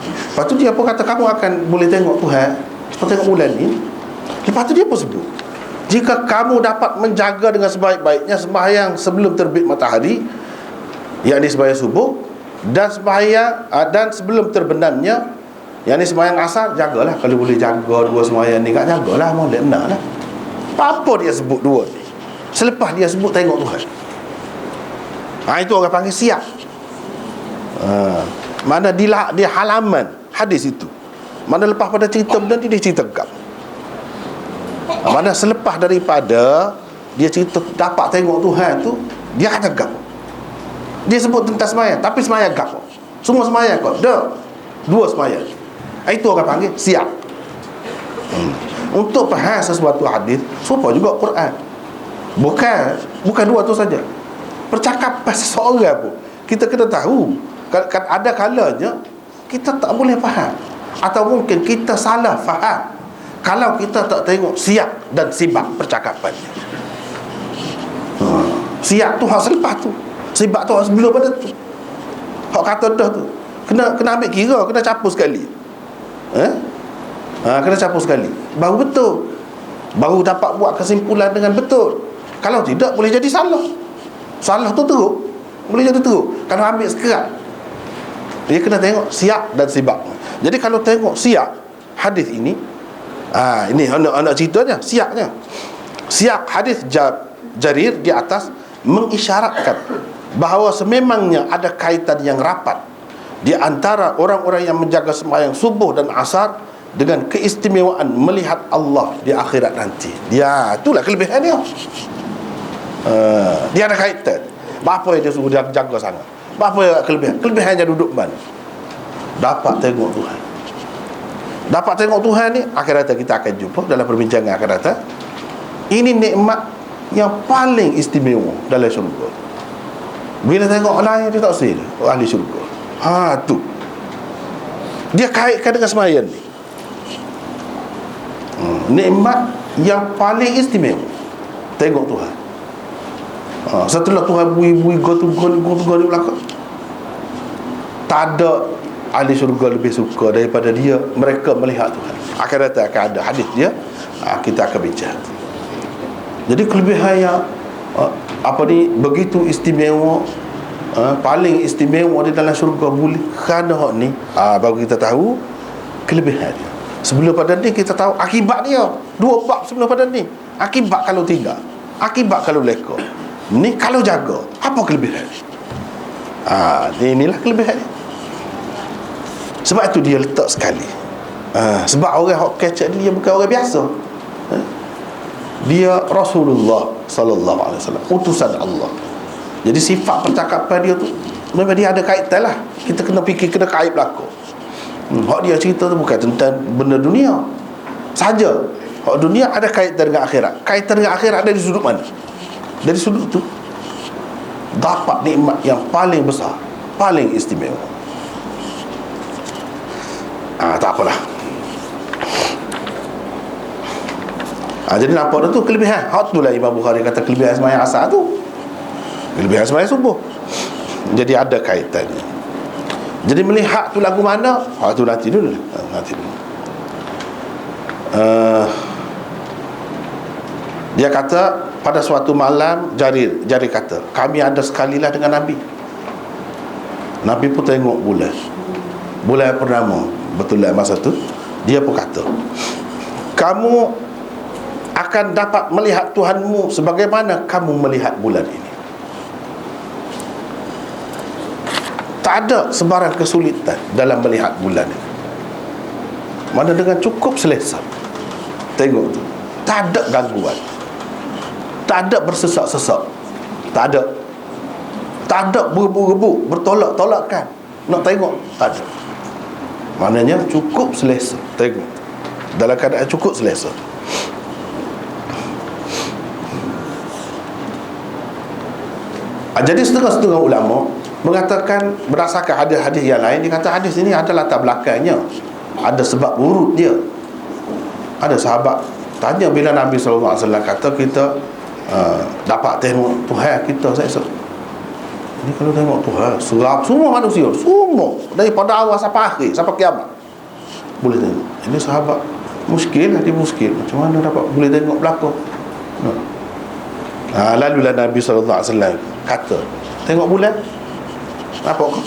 Lepas tu dia pun kata, kamu akan boleh tengok Tuhan seperti tengok bulan ni. Lepas tu dia pun sebut, jika kamu dapat menjaga dengan sebaik-baiknya sembahyang sebelum terbit matahari, yakni sembahyang subuh, dan sembahyang dan sebelum terbenamnya, yakni sembahyang asar, jagalah. Kalau boleh jaga dua sembahyang ni, tak jagalah, molek benar lah. Apa dia sebut dua ni? Selepas dia sebut tengok Tuhan, itu orang panggil siap. Mana di halaman hadis itu, mana lepas pada cerita benda ni, dia cerita gam. Mana selepas daripada dia cerita dapat tengok Tuhan tu, dia ada gam. Dia sebut tentang semayang, tapi semayang gam. Semua semayang kau dah dua semayang. Itu orang panggil siap. Untuk faham sesuatu hadis, serupa juga Quran. Bukan dua tu saja. Percakapan seseorang pun kita kena tahu. Ada kalanya kita tak boleh faham, atau mungkin kita salah faham kalau kita tak tengok siap dan sibak percakapannya. Siap tu hak selepas tu, sibak tu hak sebelum pada tu. Hak kata dah tu kena ambil kira, kena capur sekali. Kena capur sekali, baru betul, baru dapat buat kesimpulan dengan betul. Kalau tidak, boleh jadi salah. Salah tu teruk, boleh jadi teruk. Kalau ambil sekerat, dia kena tengok siap dan sibak. Jadi kalau tengok siap hadis ini, ini anak ceritanya, siapnya. Siap hadis Jarir di atas mengisyaratkan bahawa sememangnya ada kaitan yang rapat di antara orang-orang yang menjaga sembahyang subuh dan asar dengan keistimewaan melihat Allah di akhirat nanti. Dia itulah kelebihan dia. Dia ada kaitan. Apa yang dia suruh dia jaga sangat? Apa yang kelebihan? Kelebihannya duduk mana? Dapat tengok Tuhan. Dapat tengok Tuhan ni, akhir kata kita akan jumpa dalam perbincangan akan datang. Ini nikmat yang paling istimewa dalam syurga. Bila tengok orang lain, dia tak rasa ahli syurga. Tu dia kaitkan dengan sembahyang ni. Nikmat yang paling istimewa, tengok Tuhan. Setelah Tuhan bui-bui gotu-gotu di belakang, tak ada ahli syurga lebih suka daripada dia, mereka melihat Tuhan. Akan datang akan ada hadis dia, kita akan bincang. Jadi kelebihan yang begitu istimewa, paling istimewa di dalam syurga boleh kerana hak ni, baru kita tahu kelebihan dia. Sebelum pada ni kita tahu akibat dia. Dua bab sebelum pada ni, akibat kalau tinggal, akibat kalau leka. Ni kalau jaga, apa kelebihan dia? Inilah kelebihan dia. Sebab itu dia letak sekali. Sebab orang yang kecek dia bukan orang biasa. Dia Rasulullah sallallahu alaihi wasallam, utusan Allah. Jadi sifat percakapan dia tu memang dia ada kaitan lah. Kita kena fikir, kena kait belakang. Hak dia cerita tu bukan tentang benda dunia saja. Hak dunia ada kaitan dengan akhirat. Kaitan dengan akhirat ada di sudut mana? Dari sudut tu dapat nikmat yang paling besar, paling istimewa. Tak apalah. Jadi nampak tu kelebihan. Hak tu lah Imam Bukhari kata kelebihan sembahyang asar tu, kelebihan sembahyang subuh. Jadi ada kaitannya. Jadi melihat tu lagu mana, tu nanti dulu. Dia kata pada suatu malam, Jarir kata, kami ada sekalilah dengan Nabi. Nabi pun tengok bulan purnama. Betul lah masa tu dia pun kata, kamu akan dapat melihat Tuhanmu sebagaimana kamu melihat bulan ini. Tak ada sebarang kesulitan dalam melihat bulan ini. Mana dengan cukup selesa tengok tu. Tak ada gangguan, tak ada bersesak-sesak, tak ada. Tak ada berebut-rebut, bertolak-tolakkan nak tengok, tak ada. Maknanya cukup selesa tengok, dalam keadaan cukup selesa. Jadi setengah-setengah ulama mengatakan berdasarkan hadis-hadis yang lain, dia kata hadis ini ada latar belakangnya, ada sebab urut dia. Ada sahabat tanya bila Nabi SAW kata kita dapat tengok Tuhan kita, saya ini kalau tengok Tuhan serap semua manusia, semua daripada awal sampai akhir, sampai kiamat boleh tengok. Ini sahabat muskil, dia muskil, macam mana dapat boleh tengok belakang. Lalulah Nabi SAW kata, tengok bulan nampak ke?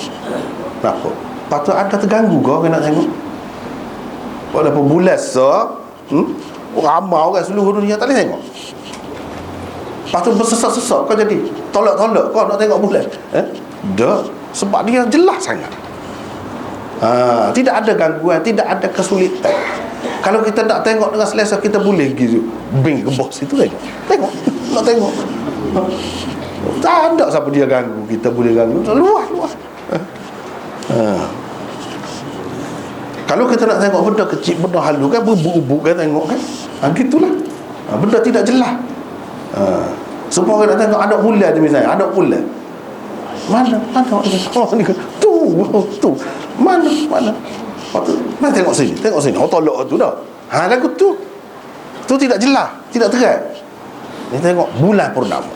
Nampak. Patut ada terganggu kau nak tengok. Walaupun bulan ramai orang seluruh dunia tak boleh tengok. Patut bersesak-sesak kau jadi tolak-tolak kau nak tengok bulan. Dah, sebab dia jelas sangat. Tidak ada gangguan, tidak ada kesulitan. Kalau kita nak tengok dengan selesa, kita boleh pergi bing ke bos itu tengok. Nak tengok. Tak ada siapa dia ganggu, kita boleh ganggu. Luas. Kalau kita nak tengok benda kecil, benda halus kan, berbuk-buk kan tengok kan. Gitulah. Benda tidak jelas. Semua orang nak tengok anak bulan je misalnya, anak bulan. Mana ni tu. Mana. Mana tengok sini. Oh tolak tu dah. Lagu tu. Tu tidak jelas, tidak terang. Ni tengok bulan purnama.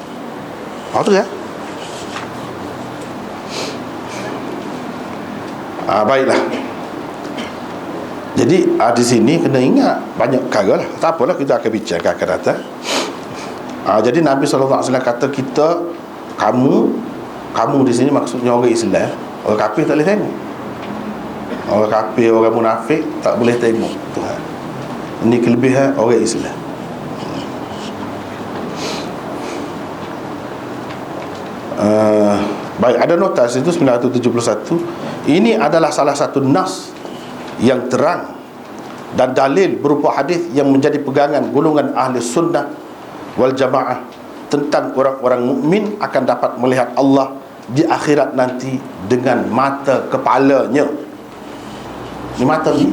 Terang. Baiklah. Jadi di sini kena ingat banyak perkara lah. Tak apalah, kita akan bincangkan akan datang. Jadi Nabi SAW kata kita, kamu di sini maksudnya orang Islam. Orang kafir tak boleh tengok. Orang kafir, orang munafik tak boleh tengok Tuhan. Ini kelebihan orang Islam. Baik, ada nota situ 971. Ini adalah salah satu nas yang terang dan dalil berupa hadis yang menjadi pegangan golongan ahli sunnah wal jamaah tentang orang-orang mukmin akan dapat melihat Allah di akhirat nanti dengan mata kepalanya. Ini mata ni,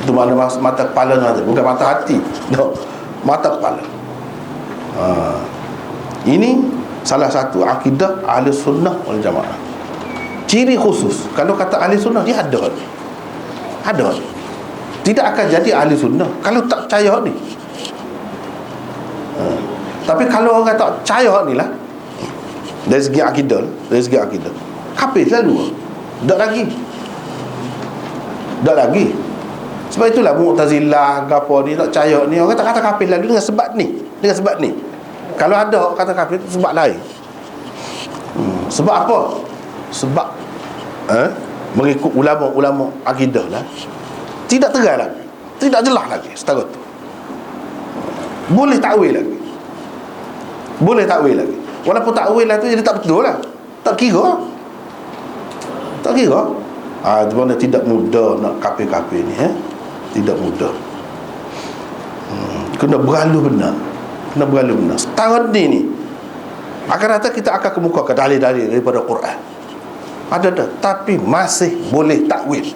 itu mana mata kepala nanti, bukan mata hati. No, mata kepala. Ini salah satu akidah ahli sunnah wal jamaah. Ciri khusus, kalau kata ahli sunnah, dia ada. Tidak akan jadi ahli sunnah kalau tak percaya ni. Tapi kalau orang tak percaya ni lah, dari segi akidah, kafir selalu. Tak lagi. Sebab itulah Mu'tazilah gapo ni tak percaya ni, orang tak kata kafir lalu dengan sebab ni. Kalau ada kata kafir itu sebab lain. Sebab apa? Sebab mengikut ulama-ulama akidah lah, tidak terang lagi, tidak jelas lagi setara tu. Boleh takwil lagi. Walaupun takwil lah tu jadi tak betul lah, tak kira. Di mana tidak mudah nak kafir-kafir ni, tidak mudah. Kena berlalu benar. Setahun ni akan datang kita akan kemukakan dalil-dalil daripada Quran. Ada, tapi masih boleh takwil.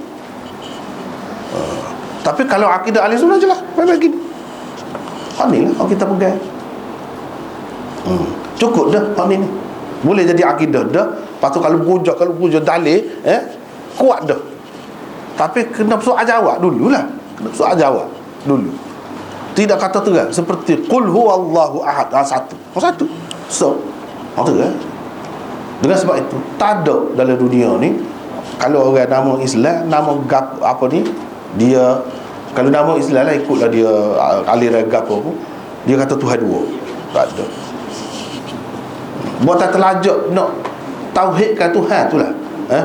Tapi kalau akidah ahli sunnah jelas bagi ni lah kita pegang. Cukup dah ni. Boleh jadi akidah dah. Lepas tu kalau puja dalil kuat dah. Tapi kena soal jawab dululah. Tidak kata terang seperti qul huwallahu ahad, satu. So, terang. Dengan sebab itu tak ada dalam dunia ni, kalau orang nama Islam, nama apa ni, dia kalau nama Islam lah ikutlah dia aliran gapo pun, dia kata Tuhan dua. Tak ada. Buat tak terlajak nak tauhidkan Tuhan tu lah.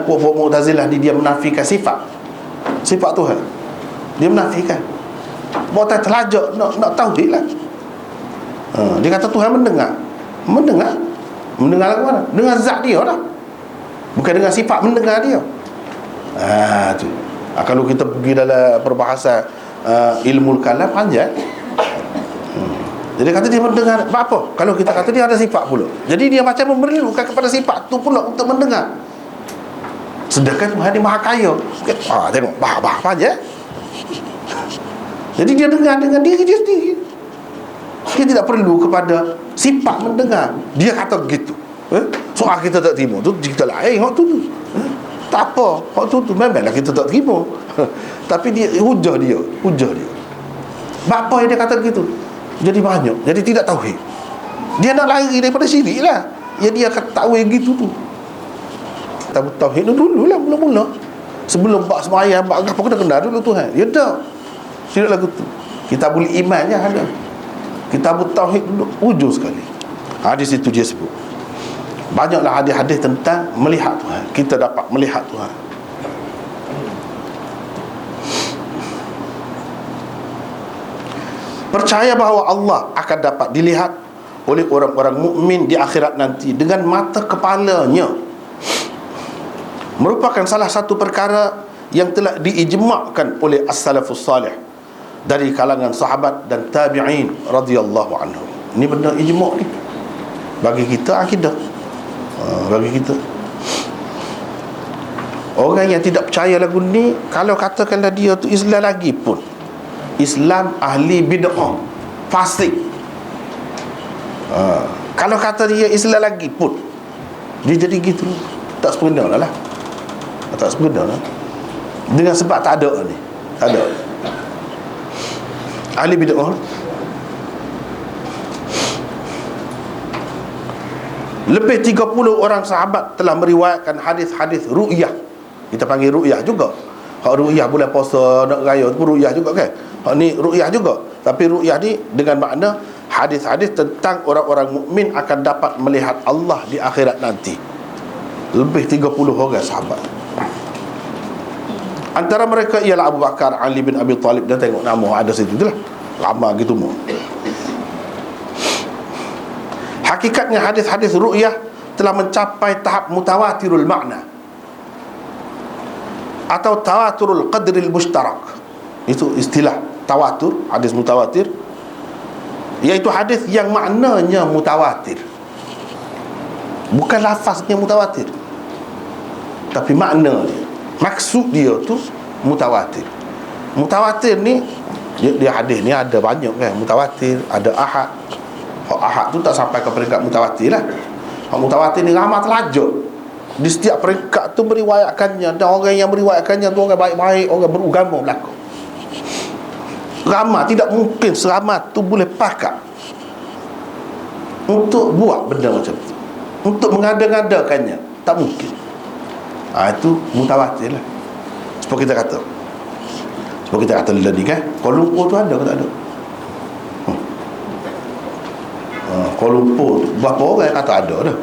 Puak-puak Mu'tazilah ni dia menafikan sifat Tuhan. Dia menafikan. Buat tak terlajak nak tauhid lah. Dia kata Tuhan mendengar lagu mana? Dengan zat dia dah, bukan dengan sifat mendengar dia. Tu. Kalau kita pergi dalam perbahasan ilmu kalam panjang, Jadi kata dia mendengar. Apa? Kalau kita kata dia ada sifat pula, jadi dia macam memerlukan kepada sifat tu pula untuk mendengar. Sedangkan Tuhan ni maha kaya. Tengok, bah je. Jadi dia dengar dengan diri dia sendiri. Dia tidak perlu kepada sifat mendengar. Dia kata begitu. Soal kita tak terima tu kita lain hak tu. Tak apa, hak tu memanglah kita tak terima. Tapi dia hujah dia. Bapa yang dia kata begitu. Jadi banyak, jadi tidak tauhid. Dia nak lari daripada syirik lah. Ya dia kata tauhid gitu tu. Tauhid dululah mula-mula. Sebelum bak semayang, bak apa kena kenal dulu Tuhan. Ya dah. Tidak lagu tu. Kitabul iman je ada. Kitabut tauhid dulu ujung sekali. Hadis itu dia sebut. Banyaklah hadis-hadis tentang melihat Tuhan. Kita dapat melihat Tuhan. Percaya bahawa Allah akan dapat dilihat oleh orang-orang mukmin di akhirat nanti dengan mata kepalanya merupakan salah satu perkara yang telah diijma'kan oleh as-salafus salih dari kalangan sahabat dan tabi'in radhiyallahu anhum. Ini benda ijma' ni bagi kita akidah. Bagi kita orang yang tidak percaya lagu ni, kalau katakanlah dia tu Islam lagi pun, Islam ahli bid'ah, fasik, kalau kata dia Islam lagi pun, dia jadi gitu, tak sempurna lah. Tak sempurna lah. Dengan sebab tak ada ni. Tak ada ahli bid'ah. Lebih 30 orang sahabat telah meriwayatkan hadis-hadis ru'yah. Kita panggil ru'yah juga. Hak ru'yah bulan puasa nak raya tu ru'yah juga kan. Hak ni ru'yah juga. Tapi ru'yah ni dengan makna hadis-hadis tentang orang-orang mukmin akan dapat melihat Allah di akhirat nanti. Lebih 30 orang sahabat. Antara mereka ialah Abu Bakar, Ali bin Abi Talib. Dan tengok nama ada situ tu lah. Lama gitu mu. Hakikatnya hadis-hadis ru'yah telah mencapai tahap mutawatirul makna atau tawaturul qadril mushtarak. Itu istilah tawatur, hadis mutawatir, iaitu hadis yang maknanya mutawatir. Bukan lafaznya mutawatir, tapi makna dia, maksud dia tu mutawatir. Mutawatir ni dia hadis ni ada banyak kan. Mutawatir, ada ahad. Ahad tu tak sampai ke peringkat mutawatir lah. Mutawatir ni ramai terlajak. Di setiap peringkat tu meriwayatkannya, dan orang yang meriwayatkannya tu orang baik-baik, orang beragama berlaku. Ramai, tidak mungkin seramai tu boleh pakat untuk buat benda macam tu, untuk mengada-ngadakannya. Tak mungkin. Itu mutawatir lah. Seperti kita kata ni kan, Kuala Lumpur tu ada ke tak ada? Kuala Lumpur tu berapa orang yang kata ada dah.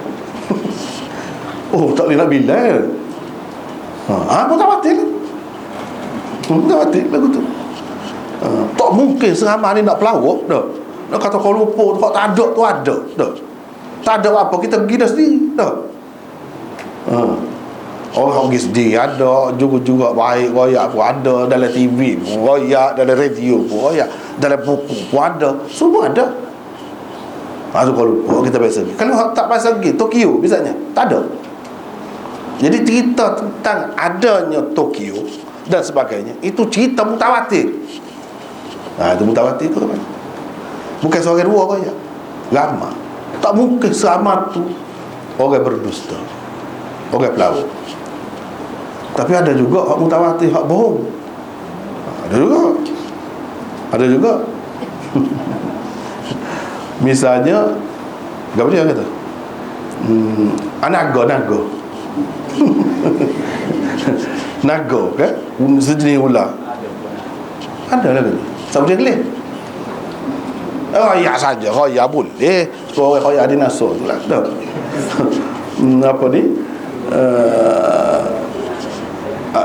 Tak boleh nak bilang. Mutawatir lah. Mutawatir lagu tu. Tak mungkin seramai ni nak pelawak dah. Nak kata Kuala Lumpur tu tak ada tu ada dah. Tak ada apa, kita pergi dah sendiri dah. Orang pergi sendiri ada, juga baik royak pun ada, dalam TV pun royak, dalam radio pun royak, dalam buku pun ada, semua ada. Tu kalau kita biasa. Kalau tak pasal pergi Tokyo misalnya, tak ada. Jadi cerita tentang adanya Tokyo dan sebagainya, itu cerita mutawatir. Itu mutawatir tu apa? Bukan seorang dua kau ya. Lama. Tak mungkin sama tu orang berdusta, orang pelawak. Tapi ada juga hak mutawatir, hak bohong. Ada juga. Misalnya apa dia kata? Naga naga kan? Sejenis ular. Ada lah tu. Siapa dia kelih? Ya saja, ya boleh. Orang kaya dinosaur tu lah. Apa ni?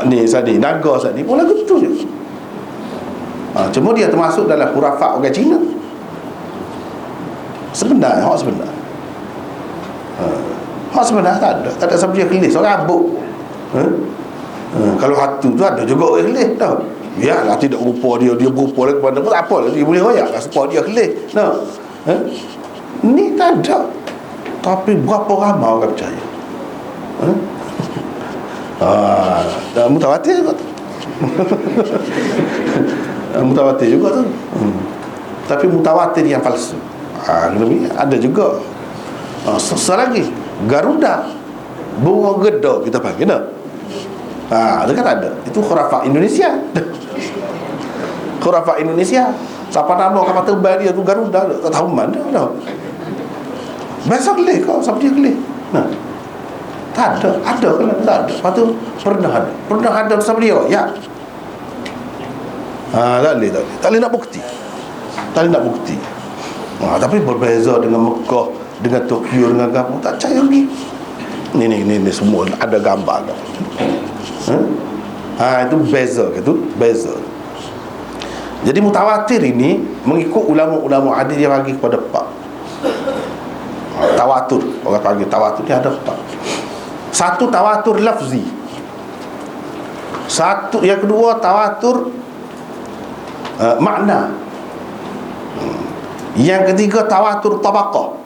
Ni tadi naga tadi pun lagu tu je. Cuma dia termasuk dalam khurafat orang Cina. Sebenarnya hak sebenar. Hak sebenar tak ada siapa dia kelih, seorang abuk. Kalau hatu tu ada juga orang kelih tau. Biarlah tidak rupa dia berupa lagi mana pun tak apa, dia boleh royak lah supaya dia kelih. Ni tak ada. Tapi berapa ramai orang percaya? Mutawatir juga tu. Mutawatir juga tu. Tapi mutawatir yang palsu. Ada juga. Sesat lagi, Garuda bunga geda kita panggil dah. Itu kan ada. Itu khurafat Indonesia. Khurafat Indonesia. Siapa nama kapal terbang dia tu Garuda, tak tahu mana dah. Biasa kelih kau, siapa dia kelih? Tak ada. Ada ke tak ada? Lepas tu pernah ada bersama dia. Ya. Tak boleh nak bukti. Tapi berbeza dengan Mekah, dengan Tokyo, dengan apa, tak percaya lagi. Ni semua ada gambar dah. Itu beza. Jadi mutawatir ini mengikut ulama-ulama hadis dia bagi kepada 4. Tawatur, orang panggil tawatur dia ada 4. Satu, tawatur lafzi. Yang kedua, tawatur makna. Yang ketiga, tawatur tabaqah.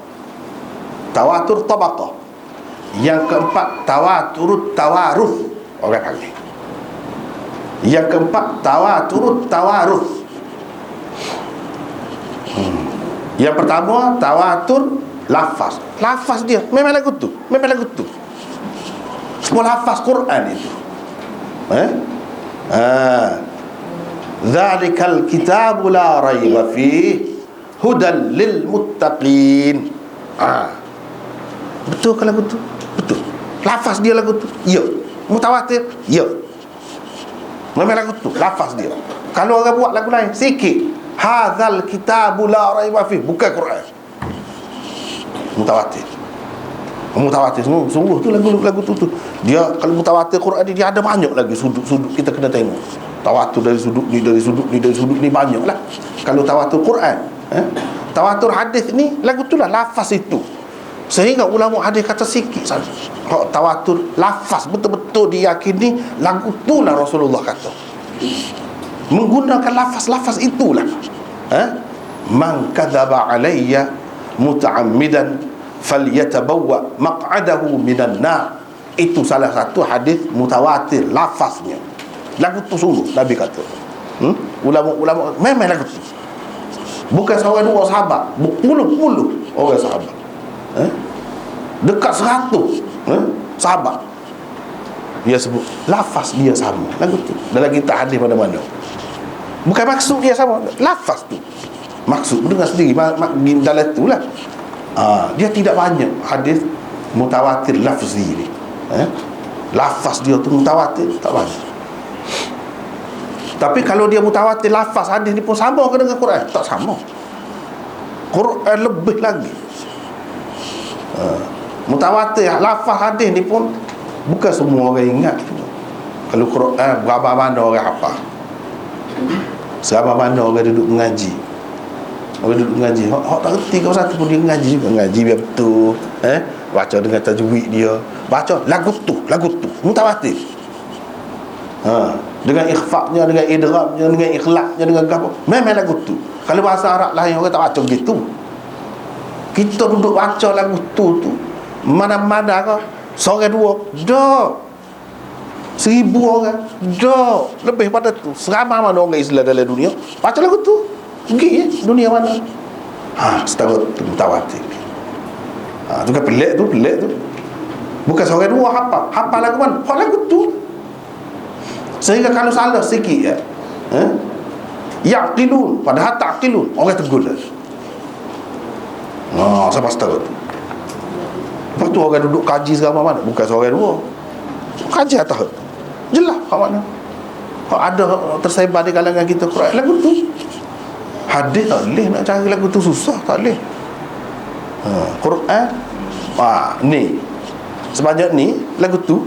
Yang keempat, tawatur tawaruth, orang panggil. Yang keempat, tawatur tawaruth. Yang pertama, tawatur lafaz dia memang lagu tu. Semua lafaz Quran itu. Zalikal kitabu la raiba fihi hudan lil muttaqin. Betul ke lagu tu? Betul. Lafaz dia lagu tu? Ya. Mutawatir? Ya. Memang lagu tu, lafaz dia. Kalau orang buat lagu lain sikit, hadzal kitabu la raiba fihi, bukan Quran. Mutawatir sungguh tu lagu tu. Dia kalau mutawatir Quran dia ada banyak lagi sudut-sudut kita kena tengok. Tawatur dari sudut ni banyaklah. Kalau tawatur Quran, tawatur hadis ni lagu tu lah, lafaz itu. Sehingga ulama hadis kata sikit saja. Tawatur lafaz betul-betul diyakini lagu tu lah Rasulullah kata. Menggunakan lafaz itulah. Man kadzaba alayya muta'ammidan falyatabawwa maq'adahu minan nar. Itu salah satu hadis mutawatir lafaznya. Lagu tu sungguh Nabi kata. Ulama-ulama memang lagu tu. Bukan seorang dua sahabat, berpuluh-puluh orang sahabat. Dekat 100 sahabat. Dia sebut lafaz dia sama lagu tu. Dalam kitab hadis mana-mana. Bukan maksud dia sama, lafaz tu. Maksud dengar sendiri dalam itulah. Dia tidak banyak hadis mutawatir lafzi ni. Lafaz dia tu mutawatir tak banyak. Tapi kalau dia mutawatir lafaz hadis ni pun sama ke dengan Quran? Tak sama. Quran lebih lagi. Mutawatir lafaz hadis ni pun bukan semua orang ingat. Kalau Quran berapa mana orang hafal? Siapa mana orang duduk mengaji? Hak tak reti kau satu pun dia mengaji juga. Mengaji biar betul. Baca dengan tajwid dia. Baca lagu tu mutawatir. Dengan ikhfa'nya, dengan idramnya, dengan ikhlaknya, dengan apa. Memang lagu tu. Kalau bahasa Arab lain orang tak baca gitu. Kita duduk baca lagu tu mana-mana kau seorang dua dah 1000 orang dah lebih pada tu. Seramai mana orang Islam dalam dunia baca lagu tu. Pergi dunia mana? Setara tu mutawatir. Tu kan pelik tu. Bukan seorang dua hafal lagu mana? Hafal lagu tu. Sehingga kalau salah sikit yaqilun padahal taqilun, orang tegur dah. Siapa setara tu? Lepas tu orang duduk kaji seramai mana? Bukan seorang dua. Kaji atas jelas kat mana. Ada tersebar di kalangan kita Quran lagu tu. Hadis tak boleh nak cari lagu tu, susah, tak boleh. Quran ni sebanyak ni lagu tu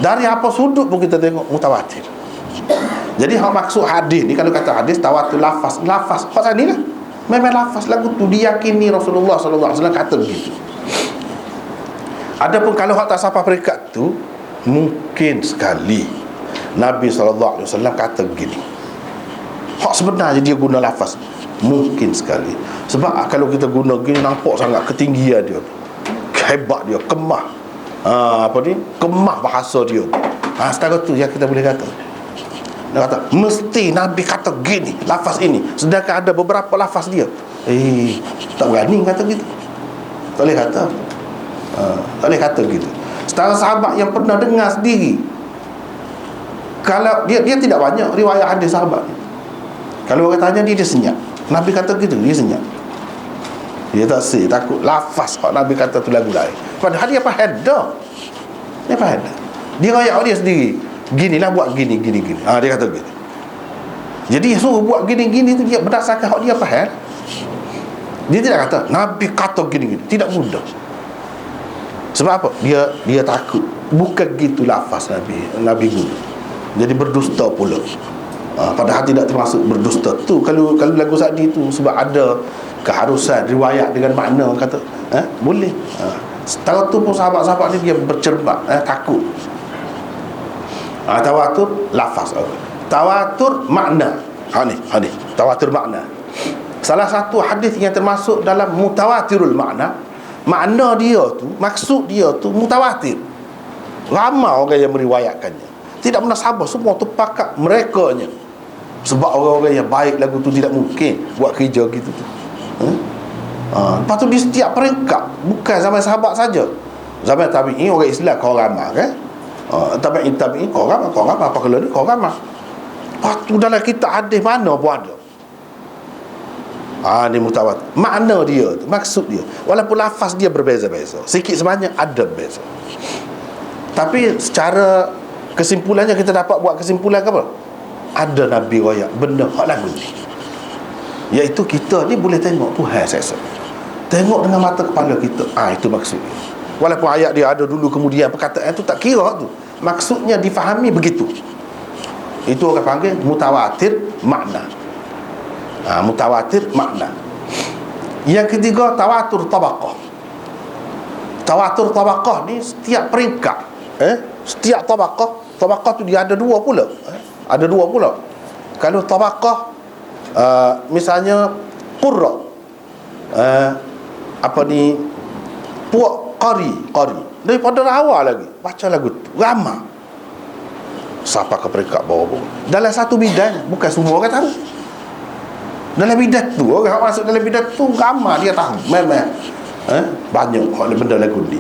dari apa sudut pun kita tengok mutawatir. Jadi hak maksud hadis ni, kalau kata hadis tawatur lafaz pasal ni lah. Memang lafaz lagu tu diyakini Rasulullah sallallahu alaihi wasallam kata begitu. Adapun kalau hak tak sampai peringkat tu, mungkin sekali Nabi sallallahu alaihi wasallam kata begini. Hak sebenarnya dia guna lafaz Mungkin sekali. Sebab kalau kita guna gini, nampak sangat ketinggian dia, hebat dia, kemah. Kemah bahasa dia. Setara tu yang kita boleh kata. Dia kata mesti Nabi kata gini, lafaz ini, sedangkan ada beberapa lafaz dia tak berani kata gitu. Tak boleh kata. Tak boleh kata gitu. Setara sahabat yang pernah dengar sendiri, kalau dia tidak banyak riwayat hadis sahabat ni. Kalau orang tanya dia senyap. Nabi kata gitu, dia senyap. Dia tak takut lafaz kalau Nabi kata tu lagu lain. Padahal dia faham dah. Dia faham dah. Dia rayak dia sendiri. Ginilah buat gini. Dia kata gitu. Jadi suruh buat gini tu dia berdasarkan hak dia faham. Dia tidak kata Nabi kata gini. Tidak mudah. Sebab apa? Dia takut. Bukan gitu lafaz Nabi guna. Jadi berdusta pula. Padahal tidak termasuk berdusta tu. Kalau lagu Sa'di tu sebab ada keharusan riwayat dengan makna, kata boleh. Setara tu pun sahabat-sahabat ni dia bercermat, takut. Tawatur lafaz, tawatur makna. Ni tawatur makna. Salah satu hadis yang termasuk dalam mutawatirul makna, makna dia tu, maksud dia tu mutawatir. Ramai orang yang meriwayatkannya. Tidak munasabah, semua tu pakat merekanya. Sebab orang-orang yang baik lagu tu tidak mungkin buat kerja gitu tu. Lepas tu di setiap peringkat, bukan zaman sahabat saja, zaman tabi'in orang Islam kau ramah kan. Tabi'in kau ramah apa kalau ni kau ramah. Lepas tu dalam kitab hadis mana pun ada. Ni mutawatir. Makna dia tu, maksud dia, walaupun lafaz dia berbeza-beza, sikit sebanyak ada beza. Tapi secara kesimpulannya kita dapat buat kesimpulan ke apa? Ada Nabi royak benda hak lagu ni, iaitu kita ni boleh tengok Tuhan seksa. Tengok dengan mata kepala kita. Itu maksudnya. Walaupun ayat dia ada dulu, kemudian perkataan tu tak kira tu. Maksudnya difahami begitu. Itu orang panggil mutawatir makna. Mutawatir makna. Yang ketiga, tawatur tabaqah. Tawatur tabaqah ni setiap peringkat, setiap tabaqah tu dia ada dua pula. Ada dua pula. Kalau tabaqah, misalnya qurra, puak qari daripada awal lagi baca lagu tu ramai sampai ke peringkat bawah. Dalam satu bidang, bukan semua orang tahu. Dalam bidang tu, orang masuk dalam bidang tu ramai dia tahu. Memang banyak benda lagu ni.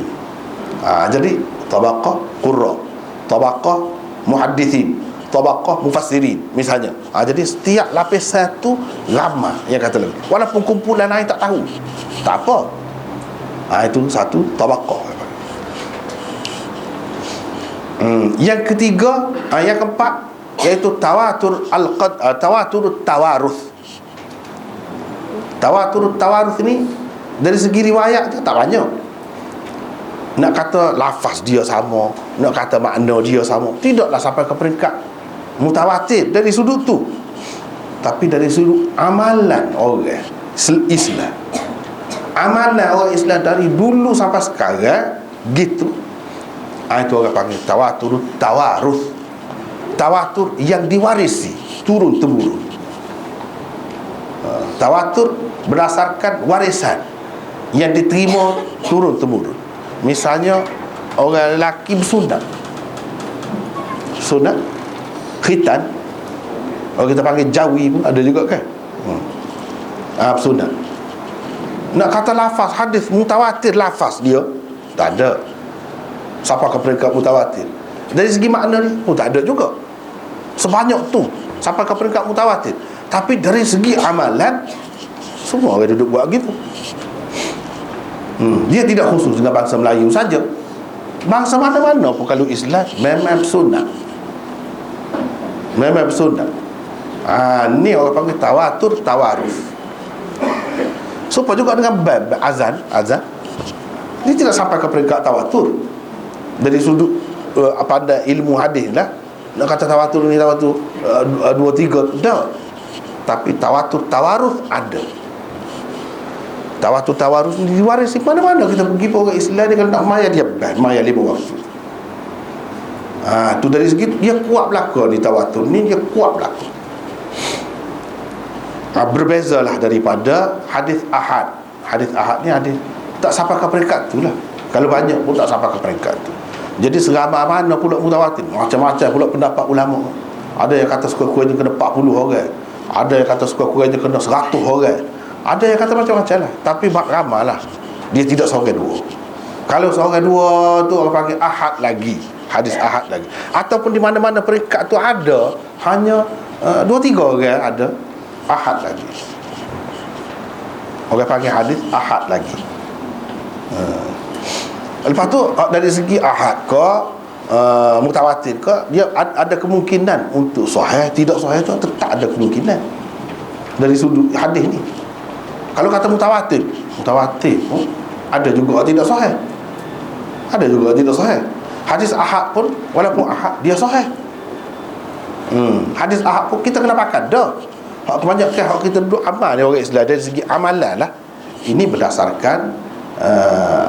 Jadi tabaqah qurra, tabaqah muhaddithin, tabaqah mufassirin misalnya. Jadi setiap lapisan tu ramai yang kata lagu. Walaupun kumpulan lain tak tahu, tak apa. Itu satu tabaqah. Yang ketiga, yang keempat, iaitu tawatur tawaruth. Tawatur tawaruth ni dari segi riwayat dia tak banyak. Nak kata lafaz dia sama, nak kata makna dia sama, tidaklah sampai ke peringkat mutawatir dari sudut tu. Tapi dari sudut amalan orang Islam, amalan orang Islam dari dulu sampai sekarang gitu, itu orang panggil tawatur tawaruth. Tawatur yang diwarisi turun temurun. Tawatur berdasarkan warisan yang diterima turun temurun. Misalnya orang lelaki bersunat, sunat khitan, orang kita panggil jawi pun ada juga kan. Bersunat. Nak kata lafaz hadis mutawatir, lafaz dia tak ada sampai ke peringkat mutawatir. Dari segi makna ni pun tak ada juga sebanyak tu sampai ke peringkat mutawatir. Tapi dari segi amalan, semua orang duduk buat gitu. Dia tidak khusus dengan bangsa Melayu saja. Bangsa mana-mana pun kalau Islam memang sunat. Memang sunat. Ni orang panggil tawatur tawaruf. Supaya juga dengan bab azan. Dia tidak sampai ke peringkat tawatur. Dari sudut pada ilmu hadis lah. Nak kata tawatur ni tawatur 2-3 dah. Tapi tawatur tawaruf ada. Tawatur tawaruf ni diwarisi mana-mana kita pergi orang Islam ni, kalau nak maya dia maya 5 waktu. Tu dari segi dia kuat belaka ni tawatur ni, dia kuat belaka. Berbezalah daripada hadis ahad. Hadis ahad ni hadis tak sampai ke peringkat tu lah. Kalau banyak pun tak sampai ke peringkat tu. Jadi seramai mana pula mutawatir? Macam-macam pula pendapat ulama. Ada yang kata sekurang-kurangnya kena 40 orang, ada yang kata sekurang-kurangnya kena 100 orang, ada yang kata macam-macam lah. Tapi ramai lah, dia tidak seorang dua. Kalau seorang dua tu orang panggil ahad lagi, hadis ahad lagi. Ataupun di mana-mana peringkat tu ada hanya 2-3 orang ada ahad lagi, orang panggil hadis ahad lagi. Lepas tu dari segi ahad ke mutawatir ke, dia ada kemungkinan untuk sahih, tidak sahih tu tetap ada kemungkinan dari sudut hadis ni. Kalau kata mutawatir pun ada juga tidak sahih, ada juga tidak sahih. Hadis ahad pun walaupun ahad dia sahih. Hadis ahad pun kita kena pakai dah. Kebanyakan hak kita duduk amal ni orang Islam dari segi amalan lah. Ini berdasarkan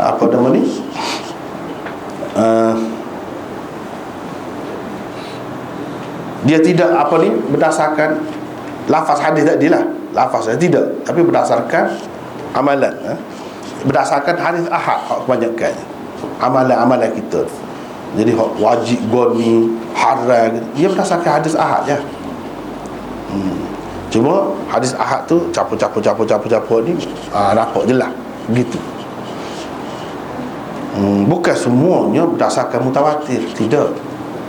apa nama ni, dia tidak apa ni berdasarkan lafaz hadis tadi lah, lafaznya tidak, tapi berdasarkan amalan, berdasarkan hadis ahad hak kebanyakan amalan-amalan kita. Jadi hak wajib goni haram dia berdasarkan hadis ahad je. Cuma hadis ahad tu campur-campur ni nampak jelas begitu. Bukan semuanya berdasarkan mutawatir, tidak.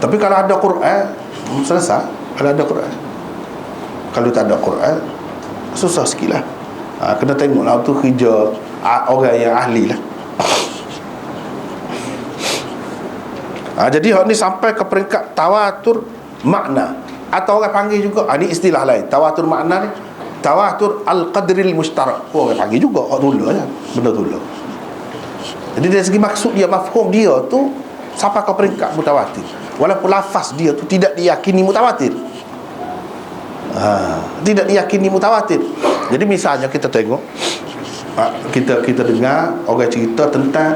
Tapi kalau ada Quran selesai. Kalau ada Quran. Kalau tak ada Quran susah sikit lah. Kena tengok lah tu kerja orang yang ahli lah. Jadi hak ni sampai ke peringkat tawatur makna, atau orang panggil juga, ni istilah lain, tawatur makna ni tawatur al-qadril mushtarak. Orang panggil juga hak tula je, benda tula. Jadi dari segi maksud dia, mafhum dia tu sampai ke peringkat mutawatir, walaupun lafaz dia tu tidak diyakini mutawatir. Tidak diyakini mutawatir. Jadi misalnya kita tengok, kita dengar orang cerita tentang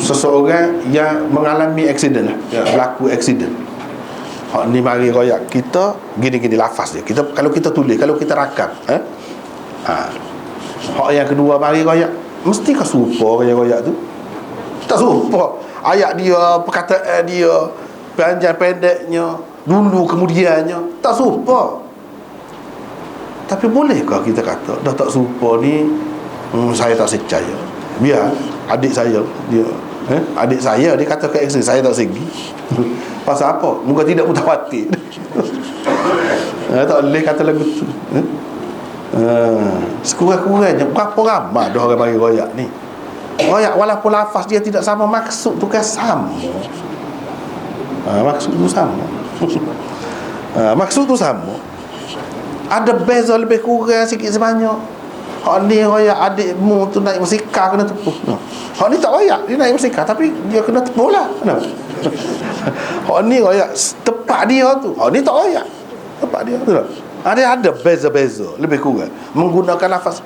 seseorang yang mengalami aksiden lah, berlaku aksiden. Hak ni mari royak kita gini-gini lafaz dia. Kita kalau kita tulis, kalau kita rakam, hak yang kedua mari royak, mesti ke serupa orang yang royak tu? Tak serupa. Ayat dia, perkataan dia, panjang pendeknya, dulu kemudiannya tak serupa. Tapi bolehkah kita kata dah tak serupa ni, saya tak percaya. Biar adik saya dia adik saya dia kata ke saya tak segi. Pasal apa? Muka tidak mutawatir. Tak boleh kata lagu tu. Sekurang-kurangnya berapa ramai dah orang bagi royak ni. Royak walaupun lafaz dia tidak sama, maksud tu kan sama. Maksud tu sama. Maksud tu sama. Ada beza lebih kurang sikit sebanyak. Hak ni royak adikmu tu naik musikal kena tepuh. Hak ni tak royak, dia naik musikal tapi dia kena tepuh lah. Kenapa? Hak ni royak tepat dia tu. Hak ni tak royak, tepat dia tu lah. Dia ada beza-beza lebih kurang menggunakan lafaz.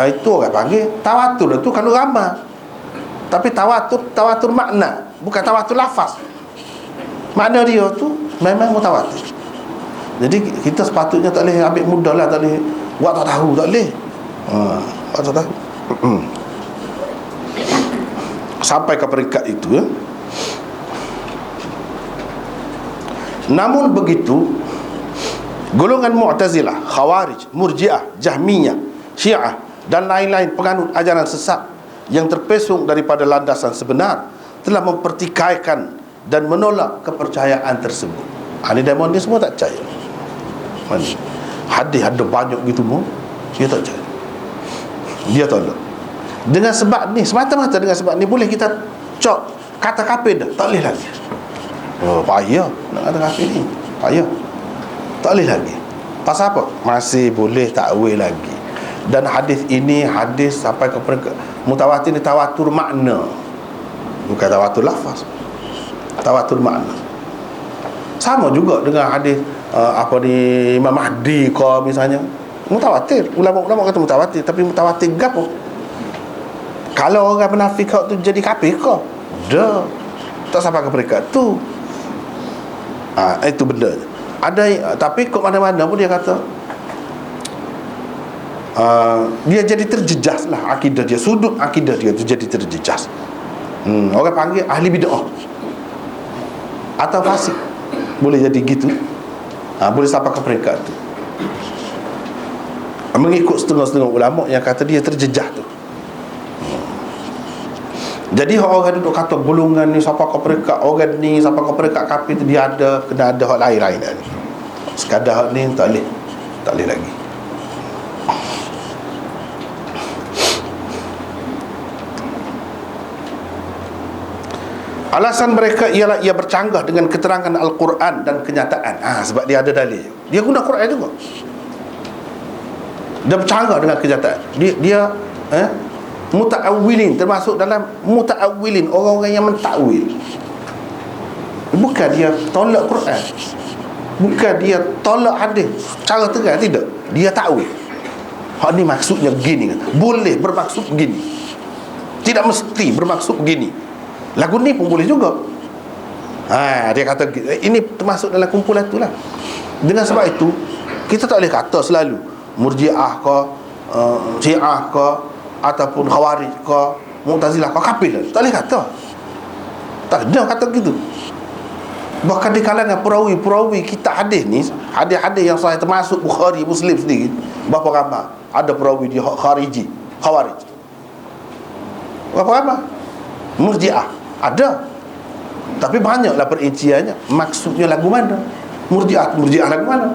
Itu orang panggil tawatur tu kalau ramai. Tapi tawatur makna, bukan tawatur lafaz. Makna dia tu memang mutawatir. Jadi kita sepatutnya tak boleh ambil mudah lah, tak boleh buat tak tahu, tak boleh. Buat tak tahu. Sampai ke peringkat itu ya. Namun begitu, golongan Mu'tazilah, Khawarij, Murji'ah, Jahmiyah, Syiah dan lain-lain penganut ajaran sesat yang terpesong daripada landasan sebenar telah mempertikaikan dan menolak kepercayaan tersebut. Ini demon ni semua tak percaya. Hadis ada banyak gitu pun dia tak percaya, dia tolak. Dengan sebab ni, semata-mata dengan sebab ni boleh kita cok kata kafir dah, tak boleh lagi. Payah nak kata kafir ni, payah, tak boleh lagi. Pasal apa? Masih boleh takwil lagi. Dan hadis ini hadis sampai ke mutawatir ni tawatur makna, bukan tawatur lafaz, tawatur makna. Sama juga dengan hadis apa ni Imam Mahdi ke misalnya, mutawatir. Ulama-ulama kata mutawatir, tapi mutawatir gapo? Kalau orang munafik tu jadi kafir ke? Dah tak sampai ke peringkat tu. Itu benda. Ada, tapi kok mana-mana pun dia kata dia jadi terjejas lah akidah dia, sudut akidah dia tu jadi terjejas. Orang panggil ahli bid'ah atau fasik, boleh jadi gitu. Boleh sampai ke peringkat tu, mengikut setengah-setengah ulama yang kata dia terjejas tu. Jadi orang duduk kata golongan ni sampai ke peringkat orang ni, sampai ke peringkat kafir tu, dia ada kena ada hak lain-lain ni. Sekadar hak ni tak boleh lagi. Alasan mereka ialah ia bercanggah dengan keterangan Al-Quran dan kenyataan. Sebab dia ada dalil. Dia guna Quran juga. Dia bercanggah dengan kenyataan. Dia muta'awwilin, termasuk dalam muta'awwilin, orang-orang yang mentakwil. Bukan dia tolak Quran, bukan dia tolak hadis cara terang, tidak. Dia takwil. Hak ni maksudnya begini, boleh bermaksud begini, tidak mesti bermaksud begini. Lagu ni pun boleh juga. Dia kata ini termasuk dalam kumpulan tu lah. Dengan sebab itu kita tak boleh kata selalu Murji'ah ke, Syiah ke, ataupun Khawarij ke, Mu'tazilah ke kafir. Tak boleh kata. Tak ada kata gitu. Bahkan di kalangan perawi kitab hadis ni, hadis-hadis yang sahih termasuk Bukhari, Muslim sendiri, berapa ramai ada perawi dia Khariji, Khawarij. Berapa ramai? Murji'ah ada, tapi banyaklah perinciannya. Maksudnya lagu mana? Murji'ah lagu mana?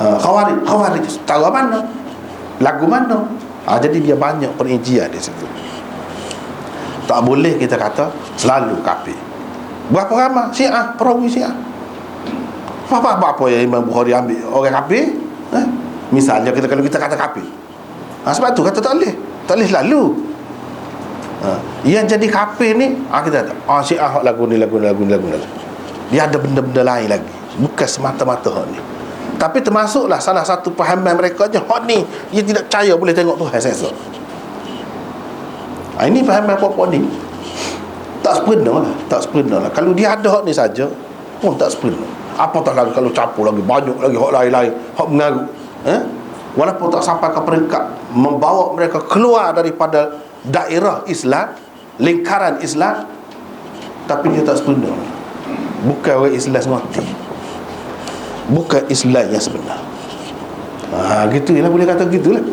Khawarij cara mana? Lagu mana? Jadi dia banyak perincian di situ. Tak boleh kita kata selalu kafir. Berapa ramai Syiah, perawi Syiah? Apa yang Imam Bukhari ambil orang kafir? Misalnya kalau kita kata kafir, sebab tu kata tak boleh selalu. Yang jadi kafir ni kita kata Syiah lagu ni. Dia ada benda-benda lain lagi, bukan semata-mata hak ni. Tapi termasuklah salah satu pahaman mereka je, hak ni dia tidak percaya boleh tengok Tuhan sesa. Ini pahaman apa-apa ni tak sempurna lah. Kalau dia ada hak ni saja pun tak sempurna. Apatah lagi kalau campur lagi banyak lagi hak lain-lain, hak mengaruh. Walaupun tak sampai ke peringkat membawa mereka keluar daripada daerah Islam, lingkaran Islam, tapi dia tak sempurna. Bukan orang Islam semati, bukan Islam yang sebenar. Gitulah, boleh kata gitulah.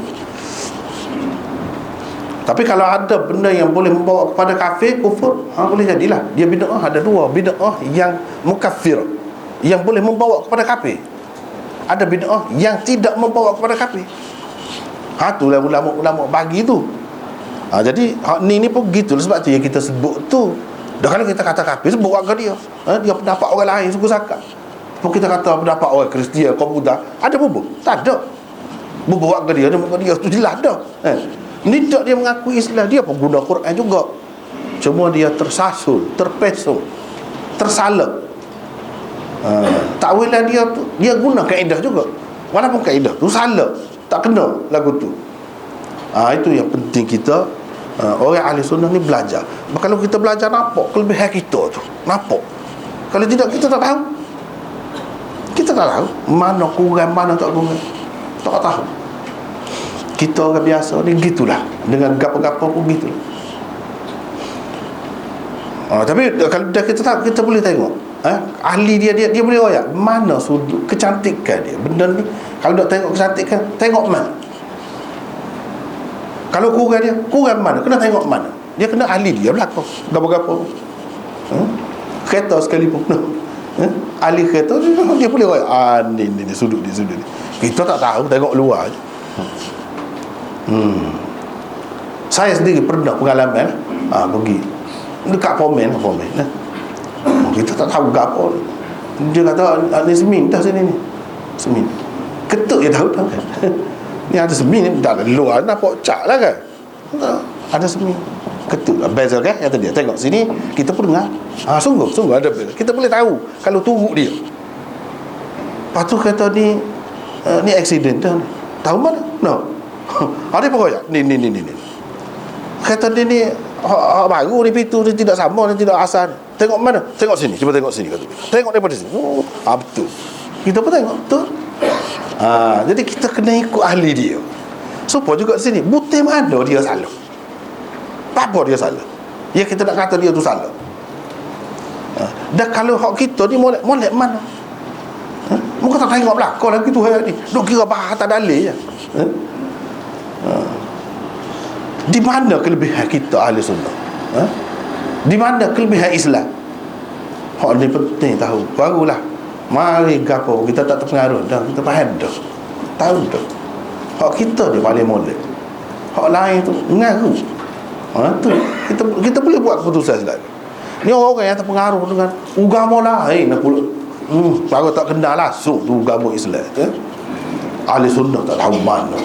Tapi kalau ada benda yang boleh membawa kepada kafir, kufur, boleh jadilah dia bid'ah. Ada dua bid'ah yang mukaffir, yang boleh membawa kepada kafir. Ada bid'ah yang tidak membawa kepada kafir. Itulah ulama-ulama bagi tu. Jadi hak ni pun gitu. Sebab tu yang kita sebut tu. Dah kalau kita kata kafir, sebut warga dia. Dia pendapat orang lain suku zakat. Pun kita kata pendapat orang Kristian, kaum Buddha, ada bubur? Tak ada. Bubur warga dia tu jelas dah. Ni tak dia mengakui Islam, dia pun guna Quran juga. Cuma dia tersasul, terpesong, tersalah. Takwilan dia guna kaedah juga. Walaupun kaedah tu salah, tak kena lagu tu. Itu yang penting kita orang ahli sunnah ni belajar. Kalau kita belajar nampak kelebihan kita tu, nampak. Kalau tidak kita tak tahu. Kita tak tahu mana kurang, mana tak kurang. Tak tahu. Kita orang biasa ni gitulah. Dengan gapo-gapo pun gitu. Tapi kalau dah kita tahu, kita boleh tengok. Ahli dia boleh royak mana sudut kecantikan dia. Benda ni kalau dah tengok kecantikan, tengok mana. Kalau kurang mana, kena tengok mana. Dia kena ahli dia belakang gapo-gapo. Kereta sekalipun ahli kereta dia boleh royak ni sudut ni. Kita tak tahu, tengok luar je. Saya sendiri pernah pengalaman pergi dekat Pomen. Kita tak tahu gapo. Dia kata ni semin dah sini ni. Semin. Ketuk je tahu kan. Ni ada semin ni dah luar nampak cak lah kan. Ada semin. Ketuk bezel kan kata dia. Tengok sini kita pun dengar. Sungguh ada bezel. Kita boleh tahu kalau turuk dia. Lepas tu kata ni accident dah. Tahu mana? No. Ada apa ya? Ni. Kata dia ni baru ni pintu ni tidak sama, ni tidak asal. Tengok mana? Tengok sini. Cuba tengok sini kata. Tengok daripada sini. Betul. Kita pun tengok betul. Jadi kita kena ikut ahli dia. Supaya juga sini butir mana dia salah, apa dia salah, ya kita nak kata dia tu salah. Dan kalau hak kita ni molek mana? Muka tak tengok belakang lagi tu hari ni. Duk kira bahas tak dalil je. Di mana kelebihan kita ahli sunnah? Di mana kelebihan Islam? Hak ni penting tahu. Barulah mari gapo kita tak terpengaruh dah, kita faham dah. Tahu dah. Hak kita dia paling molek. Hak lain tu mengaruh. Tu kita boleh buat keputusan Islam. Ni orang yang terpengaruh dengan agama lain nak pula. Baru tak kenal langsung tu agama Islam. Ahli sunnah tak tahu mana.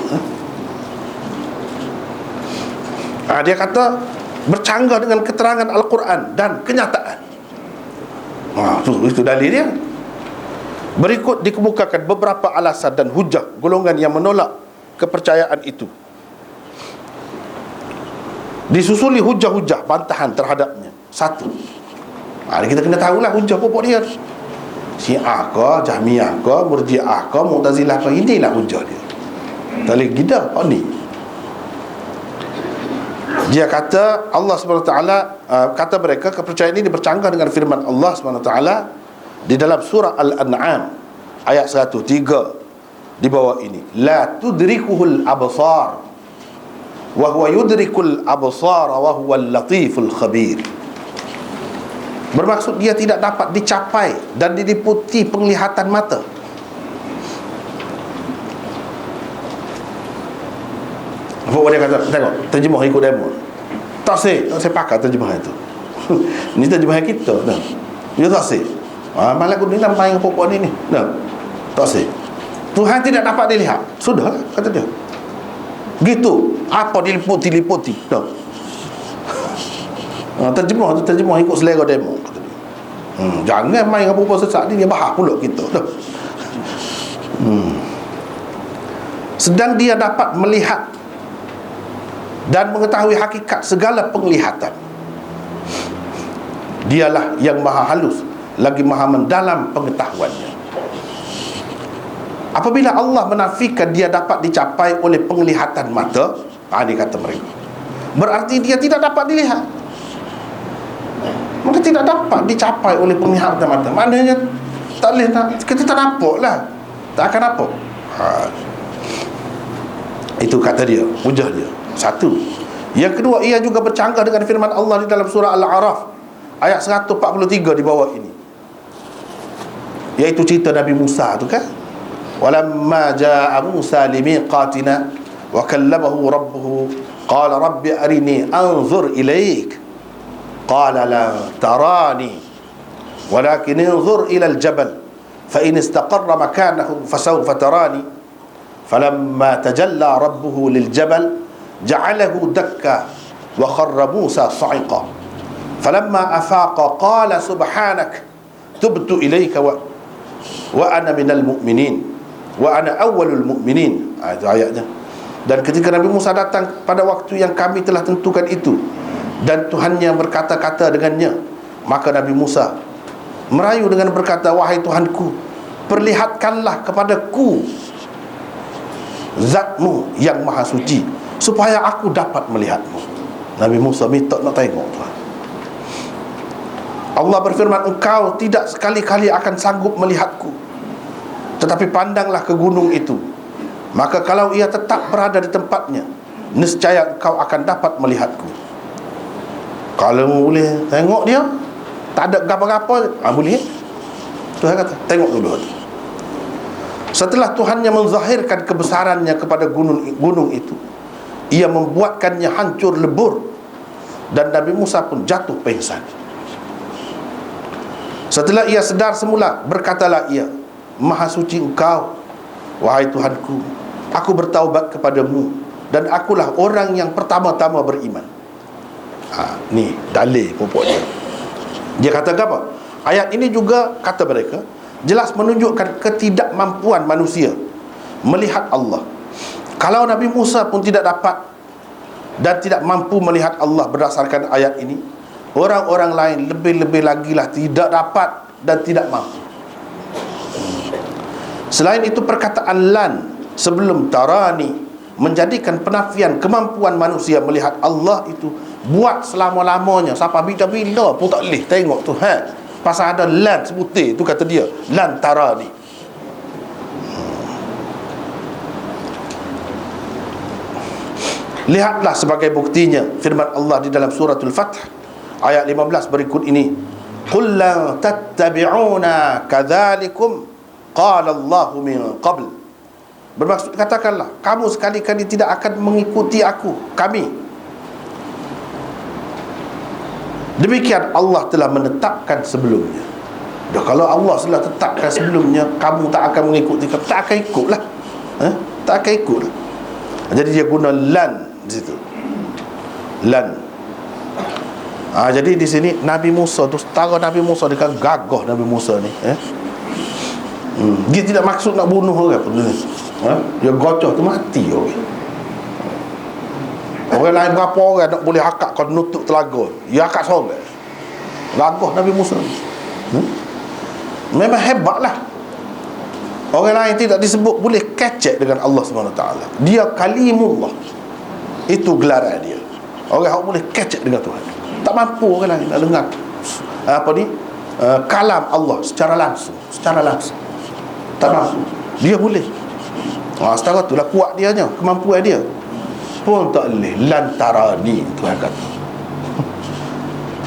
Dia kata bercanggah dengan keterangan Al-Quran dan kenyataan. Itu dalil dia. Berikut dikemukakan beberapa alasan dan hujah golongan yang menolak kepercayaan itu. Disusuli hujah-hujah bantahan terhadapnya. Satu, kita kena tahulah hujah pokok dia. Syiah ke, Jahmiyah ke, Murji'ah ke, Mu'tazilah ke, inilah hujah dia. Tak boleh gida ni. Dia kata Allah SWT kata mereka kepercayaan ini bercanggah dengan firman Allah SWT di dalam surah Al-An'am ayat 103 di bawah ini, la tudrikuhul absar wa huwa yudrikul absar wa huwal latiful khabir. Bermaksud dia tidak dapat dicapai dan diliputi penglihatan mata. Apa dia kata? Tengok, terjemah ikut demo. Tak saya pakai terjemahan itu. Ini terjemahan kita dah. Dia tak sih. Malah aku ni nak main pokok ni. Dah. Tak sih. Tuhan tidak dapat dilihat. Sudah, kata dia. Gitu. Apa diliputi? Dah. Terjemah ikut selera demo, kata dia. Jangan main apa-apa sesat ni, dia bahas pula kita dah. Sedang dia dapat melihat dan mengetahui hakikat segala penglihatan. Dialah yang maha halus lagi maha mendalam pengetahuannya. Apabila Allah menafikan dia dapat dicapai oleh penglihatan mata, dia kata mereka, berarti dia tidak dapat dilihat. Maka tidak dapat dicapai oleh penglihatan mata. Maknanya tak boleh nak, kita tak nampak lah, tak akan nampak. Itu kata dia, hujah dia. Satu. Yang kedua, ia juga bercanggah dengan firman Allah di dalam surah Al-A'raf ayat 143 di bawah ini, iaitu cerita Nabi Musa tu kan. Walamma jaa Musa limiqatina wa kallamahu rabbuhu qala rabbi arini anzur ilaik qala la tarani walakin anzur ila al-jabal fa in istaqarra makanahu fasawfa tarani falamma tajalla rabbuhu lil-jabal ja'alahu dakka wa kharra Musa sa'iqa falamma afaqa qala subhanak tubtu ilayka wa ana minal mu'minin wa ana awwalul mu'minin. Itu ayatnya. Dan ketika Nabi Musa datang pada waktu yang kami telah tentukan itu dan Tuhannya berkata-kata dengannya, maka Nabi Musa merayu dengan berkata, wahai Tuhanku, perlihatkanlah kepadaku Zatmu yang maha suci supaya aku dapat melihatmu. Nabi Musa minta nak tengok Tuhan. Allah berfirman, engkau tidak sekali-kali akan sanggup melihatku, tetapi pandanglah ke gunung itu, maka kalau ia tetap berada di tempatnya, nescaya engkau akan dapat melihatku. Kalau boleh tengok dia, tak ada gapa-gapa, boleh. Tuhan kata, tengok dulu. Setelah Tuhannya menzahirkan kebesarannya kepada gunung itu, ia membuatkannya hancur lebur dan Nabi Musa pun jatuh pingsan. Setelah ia sedar semula, berkatalah ia, maha suci engkau, wahai Tuhanku, aku bertaubat kepadamu dan akulah orang yang pertama-tama beriman. Ni dalil pokoknya. Dia kata apa? Ayat ini juga, kata mereka, jelas menunjukkan ketidakmampuan manusia melihat Allah. Kalau Nabi Musa pun tidak dapat dan tidak mampu melihat Allah berdasarkan ayat ini, orang-orang lain lebih-lebih lagi lah tidak dapat dan tidak mampu. Selain itu, perkataan lan sebelum tarani menjadikan penafian kemampuan manusia melihat Allah itu buat selama-lamanya, sampai bila-bila pun tak boleh tengok Tuhan. Pasal ada lan sebutir tu, kata dia lan tarani. Lihatlah sebagai buktinya firman Allah di dalam suratul Fath ayat 15 berikut ini, qul la tattabi'una kadzalikum qala Allahu min qabl. Bermaksud, katakanlah, kamu sekali-kali tidak akan mengikuti kami. Demikian Allah telah menetapkan sebelumnya. Dah, kalau Allah telah tetapkan sebelumnya, kamu tak akan mengikuti, tak akan ikutlah. Tak akan ikutlah. Jadi dia guna lan di situ. Lan. Jadi di sini Nabi Musa tu, setara Nabi Musa, dia kan gagah Nabi Musa ni. Dia tidak maksud nak bunuh orang pun. Dia gocoh tu mati orang. Orang lain berapa orang nak boleh akak kau nutup telaga, dia akak seorang. Gagah Nabi Musa. Memang hebatlah. Orang lain tidak disebut boleh kecek dengan Allah SWT. Dia kalimullah. Itu gelaran dia. Orang yang boleh kecek dengan Tuhan. Tak mampu orang lain nak dengar kalam Allah secara langsung. Tak mampu. Dia boleh. Setara tu lah kuat dia nya, kemampuan dia. Pun tak boleh. Lantarani, Tuhan kata.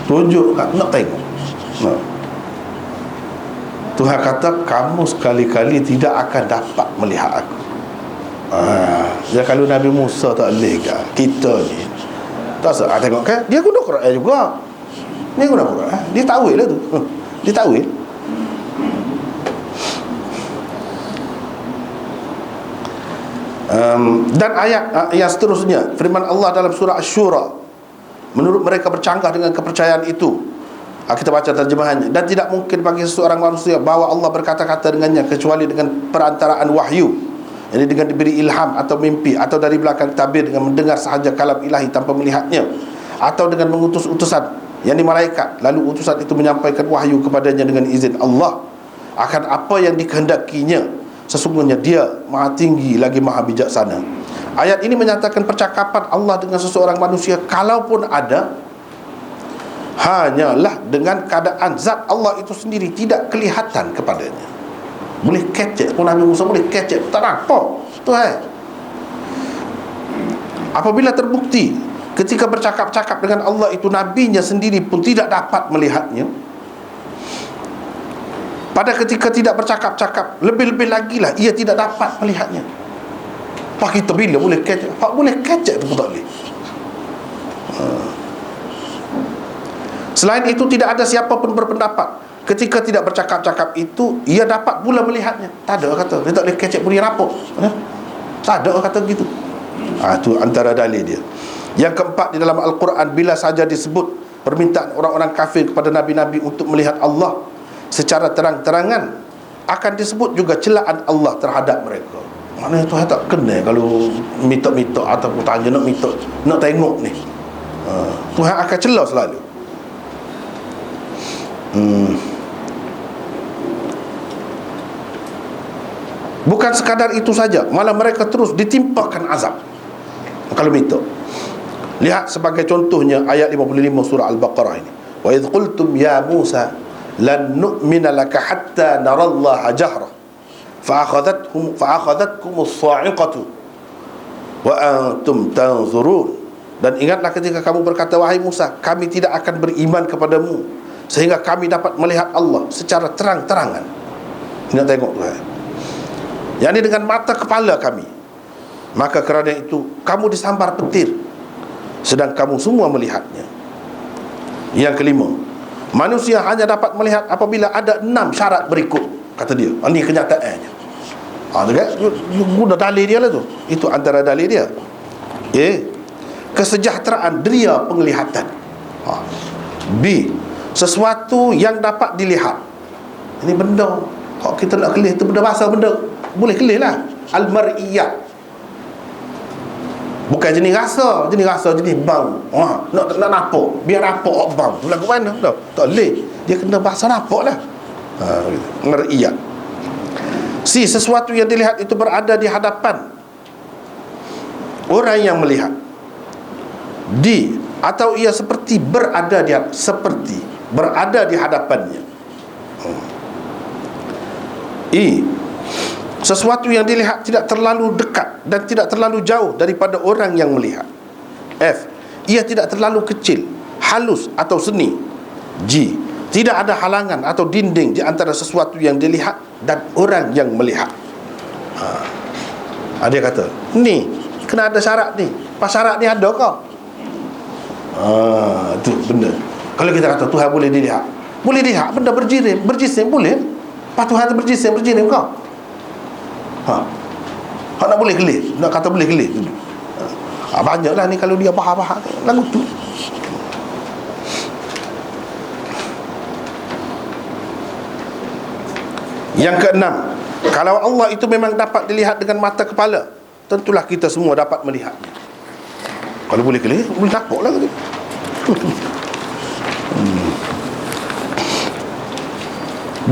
Tunjuk nak tengok. Tuhan kata, kamu sekali-kali tidak akan dapat melihat aku. Ya, kalau Nabi Musa tak boleh kan, kita ni tak usah tengok kan, dia guna Quran juga. Dia guna Quran, dia tawil lah tu. Dia tawil. Dan ayat yang seterusnya, firman Allah dalam surah Asy-Syura, menurut mereka bercanggah dengan kepercayaan itu. Kita baca terjemahannya. Dan tidak mungkin bagi seseorang manusia bahawa Allah berkata-kata dengannya kecuali dengan perantaraan wahyu, jadi dengan diberi ilham atau mimpi, atau dari belakang tabir dengan mendengar sahaja kalam ilahi tanpa melihatnya, atau dengan mengutus utusan, yakni malaikat, lalu utusan itu menyampaikan wahyu kepadanya dengan izin Allah akan apa yang dikehendakinya. Sesungguhnya dia maha tinggi lagi maha bijaksana. Ayat ini menyatakan percakapan Allah dengan seseorang manusia, kalaupun ada, hanyalah dengan keadaan zat Allah itu sendiri tidak kelihatan kepadanya. Boleh kecek pun Nabi Musa boleh kecek, tak nampak Tuhan. Apabila terbukti ketika bercakap-cakap dengan Allah itu nabinya sendiri pun tidak dapat melihatnya, pada ketika tidak bercakap-cakap, lebih-lebih lagi lah ia tidak dapat melihatnya. Pak kita bila boleh kecek? Pak boleh kecek tu pun tak boleh. Selain itu, tidak ada siapa pun berpendapat ketika tidak bercakap-cakap itu ia dapat pula melihatnya. Tak ada orang kata dia tak boleh kecek bunyi rapuk. Tak ada orang kata begitu. Itu antara dalil dia. Yang keempat, di dalam Al-Quran bila saja disebut permintaan orang-orang kafir kepada nabi-nabi untuk melihat Allah secara terang-terangan, akan disebut juga celaan Allah terhadap mereka. Maknanya Tuhan tak kena kalau minta-minta ataupun tanya nak minta, nak tengok ni. Tuhan akan celah selalu. Bukan sekadar itu saja, malah mereka terus ditimpakan azab kalau minta. Lihat sebagai contohnya ayat 55 surah Al-Baqarah ini. Wa idh qultum ya Musa lan nu'mina laka hatta narallaha jahra fa'akhadhatkum as-sa'iqatu wa antum tanzurun. Dan ingatlah ketika kamu berkata, wahai Musa, kami tidak akan beriman kepadamu sehingga kami dapat melihat Allah secara terang-terangan. Nak tengok Tuhan, yakni dengan mata kepala kami. Maka kerana itu kamu disambar petir sedang kamu semua melihatnya. Yang kelima, manusia hanya dapat melihat apabila ada 6 syarat berikut, kata dia. Ini kenyataannya. Guna dalil dia lah tu. Itu antara dalil dia. Kesejahteraan deria penglihatan. B, sesuatu yang dapat dilihat. Ini benda, kalau kita nak kelih, itu benda bahasa benda boleh kelih lah. Al-mar'iyat, bukan jenis rasa jenis bau. Nak nampak, biar nampak bau tu lagu mana tak boleh. Dia kena bahasa nampak lah. Mar'iyat. Si, sesuatu yang dilihat itu berada di hadapan orang yang melihat. Di, atau ia seperti berada di hadapannya. I, sesuatu yang dilihat tidak terlalu dekat dan tidak terlalu jauh daripada orang yang melihat. F, ia tidak terlalu kecil, halus atau seni. G, tidak ada halangan atau dinding di antara sesuatu yang dilihat dan orang yang melihat. Dia kata, ni kena ada syarat ni. Pas syarat ni ada kau. Itu benda. Kalau kita kata Tuhan boleh dilihat, boleh lihat benda berjisim boleh. Pas Tuhan tu berjisim kau. Kau nak boleh kelih, nak kata boleh kelih dulu. Banyaklah ni kalau dia bahar-bahar lagu tu. Yang keenam, kalau Allah itu memang dapat dilihat dengan mata kepala, tentulah kita semua dapat melihatnya. Kalau boleh kelih, boleh nampak lah gitu.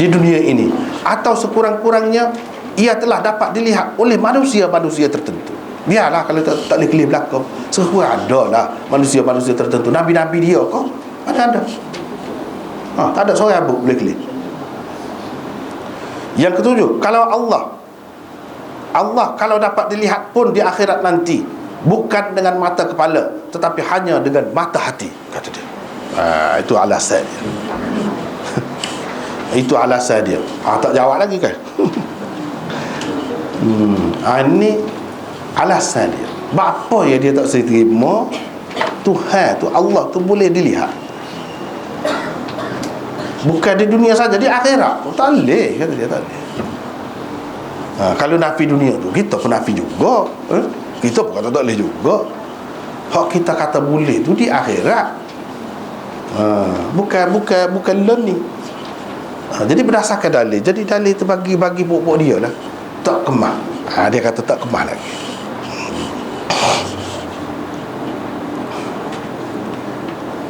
Di dunia ini, atau sekurang-kurangnya ia telah dapat dilihat oleh manusia-manusia tertentu. Biarlah kalau tak boleh kelih belakang, sekurang ada lah manusia-manusia tertentu. Nabi-nabi dia kau ada. Tak ada seorang yang boleh kelih. Yang ketujuh, kalau Allah kalau dapat dilihat pun di akhirat nanti, bukan dengan mata kepala, tetapi hanya dengan mata hati, kata dia. Itu alasan dia. Itu alasan dia. Tak jawab lagi kan? Ini alasan dia. Apa yang dia tak boleh terima Tuhan tu, Allah tu boleh dilihat. Bukan di dunia saja, di akhirat. Tak boleh, kata dia, tak boleh. Kalau nafi dunia tu, kita pun nafi juga. Kita pun kata tak boleh juga. Hak kita kata boleh tu di akhirat. Bukan learning. Jadi berdasarkan dalil. Jadi dalil tu bagi pokok dia lah. Tak kemah. Dia kata tak kemah lagi.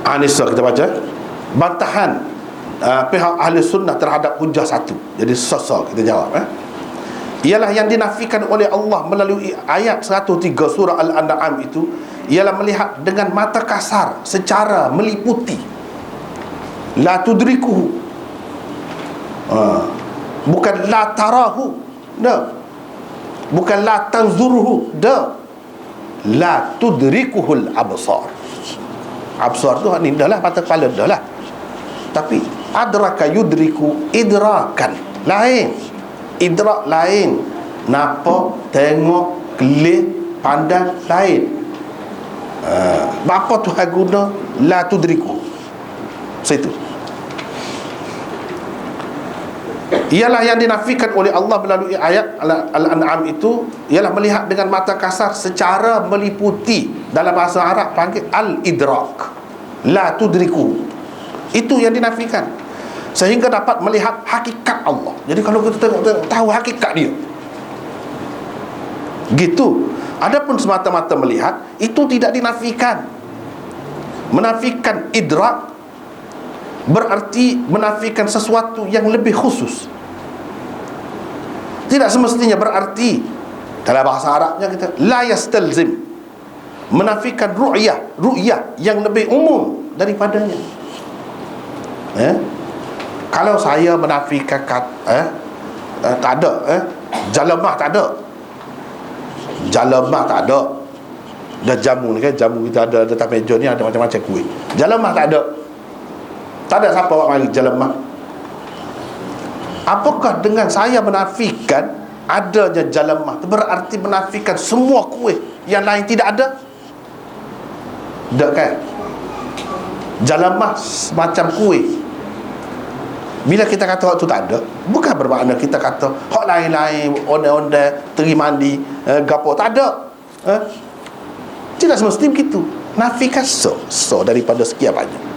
Anissa kita baca bantahan pihak ahli sunnah terhadap hujah satu. Jadi sosok kita jawab ialah yang dinafikan oleh Allah melalui ayat 103 surah Al-An'am itu, ialah melihat dengan mata kasar secara meliputi. La tudrikuhu, bukan la tarahu, dah. Bukan la tanzuruhu, dah. La tudrikuhul absar. Absar tu ni dah lah mata kepala dah lah. Tapi adraka yudriku idrakan lain. Idrak lain. Nampak, tengok, kelih, pandang lain. Apa Tuhan guna la tudriku? Situ. Ialah yang dinafikan oleh Allah melalui ayat Al-An'am itu, ialah melihat dengan mata kasar secara meliputi. Dalam bahasa Arab panggil al-idrak. La tudriku. Itu yang dinafikan, sehingga dapat melihat hakikat Allah. Jadi kalau kita tengok tahu hakikat dia. Gitu. Adapun semata-mata melihat, itu tidak dinafikan. Menafikan idrak berarti menafikan sesuatu yang lebih khusus. Tidak semestinya berarti dalam bahasa Arabnya kita la yastalzim, menafikan ru'yah yang lebih umum daripadanya. Kalau saya menafikan tak ada, jalamah tak ada. Jalamah tak ada. Dah jamu ni kan, jamu kita ada atas meja ni ada macam-macam kuih. Jalamah tak ada. Tak ada siapa buat mari jalamah. Apakah dengan saya menafikan adanya jalamah berarti menafikan semua kuih yang lain tidak ada? Tak kan? Jalamah semacam kuih. Bila kita kata waktu tak ada, bukan bermakna kita kata hak lain-lain, onde-onde, teri mandi, gapo tak ada. Tidak semestinya begitu. Nafikan so daripada sekian banyak.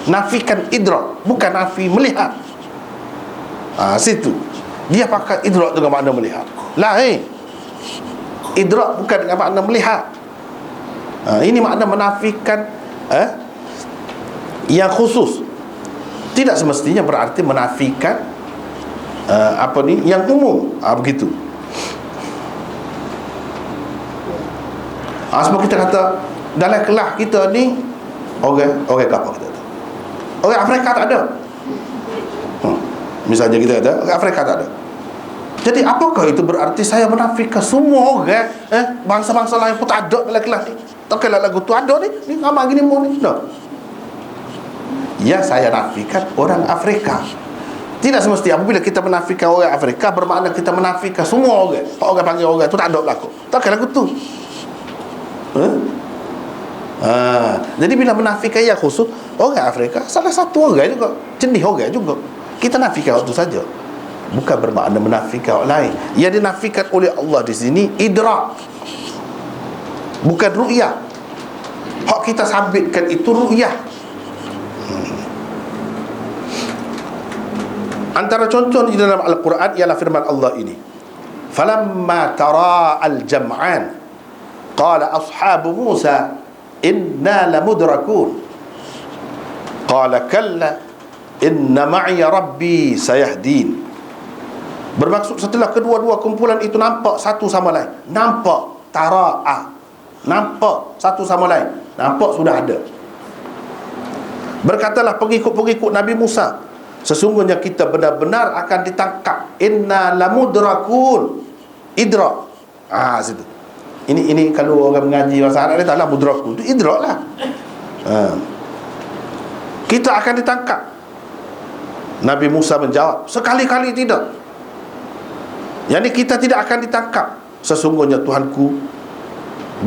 Nafikan idrak, bukan nafi melihat. Situ dia pakai idrak dengan makna melihat. Lain. Idrak bukan dengan makna melihat. Ini makna menafikan yang khusus. Tidak semestinya berarti menafikan apa ni, yang umum, begitu. Sebab kita kata dalam kelas kita ni orang kapal kita, orang Afrika tak ada. Misalnya kita kata orang Afrika tak ada. Jadi apakah itu berarti saya menafikan semua orang bangsa-bangsa lain pun tak ada dalam kelas ni? Tak kira lagu tu ada ni amat gini mau ni. No. Ya, saya nafikan orang Afrika. Tidak semestinya apabila kita menafikan orang Afrika bermakna kita menafikan semua orang. Orang panggil orang tu tak ada berlaku. Tak kira lagu tu. Jadi bila menafikan yang khusus orang Afrika, salah satu orang juga, jenis orang juga, kita nafikan waktu saja, bukan bermakna menafikan orang lain. Yang dinafikan oleh Allah di sini idrak, bukan ru'yah. Hak kita sabitkan itu ru'yah. Antara contoh di dalam Al-Quran ialah firman Allah ini, falamma tara al-jam'an qala ashabu Musa inna lamudrakun qala kalla inna ma'iya rabbi sayahdin. Bermaksud setelah kedua-dua kumpulan itu nampak satu sama lain, nampak tara'a, nampak satu sama lain, nampak sudah ada. Berkatalah pengikut-pengikut Nabi Musa, sesungguhnya kita benar-benar akan ditangkap. Inna lamudrakun, idrak. Situ. Ini kalau orang mengaji bahasa Arab dia taklah mudrakun, itu idrak lah. Kita akan ditangkap. Nabi Musa menjawab, sekali-kali tidak. Yani kita tidak akan ditangkap. Sesungguhnya Tuhanku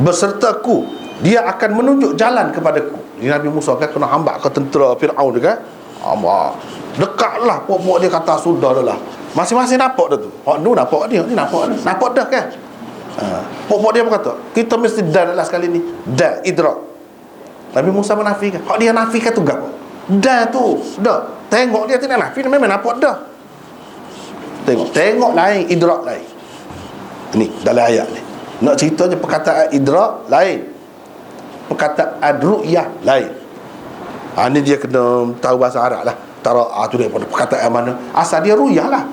besertaku, dia akan menunjuk jalan kepadaku. Nabi Musa kan kena hambak ke tentera Fir'aun dia kan, dekatlah. Pok-pok dia kata sudah dah lah, masing-masing nampak dah tu. Nu nampak dia, ni nampak dah kan. Pok-pok dia berkata kita mesti dah lah sekali ni, dah idrak. Nabi Musa menafikan. Hak dia nafikan tu gak dah tu, dah tengok dia tidak nafi, memang nampak dah. Tengok lain, idrak lain. Ini dalam ayat ni nak ceritanya perkataan idrak lain, perkataan ru'yah lain. Ni dia kena tahu bahasa Arab lah. Tu dia perkataan mana, asal dia ru'yah lah.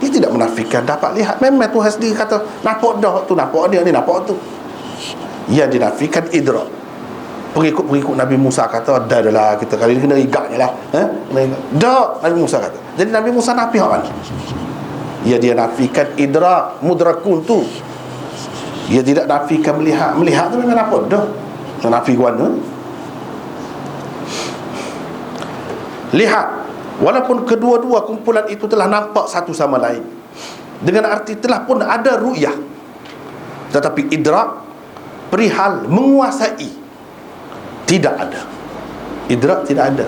Dia tidak menafikan dapat lihat. Memang Tuhan sendiri kata nampak dah tu, nampak dia, ni nampak tu. Yang dinafikan idrak. Pengikut-pengikut Nabi Musa kata dah lah, kita kali ni kena igaknya lah. Dah, Nabi Musa kata. Jadi Nabi Musa nafi hak mana? Ya, dia nafikan idrak, mudrakun tu. Dia tidak nafikan melihat. Melihat tu memang nampak dah. Nafi mana? Lihat, walaupun kedua-dua kumpulan itu telah nampak satu sama lain, dengan arti telah pun ada ru'yah, tetapi idrak, perihal menguasai, tidak ada. Idrak tidak ada.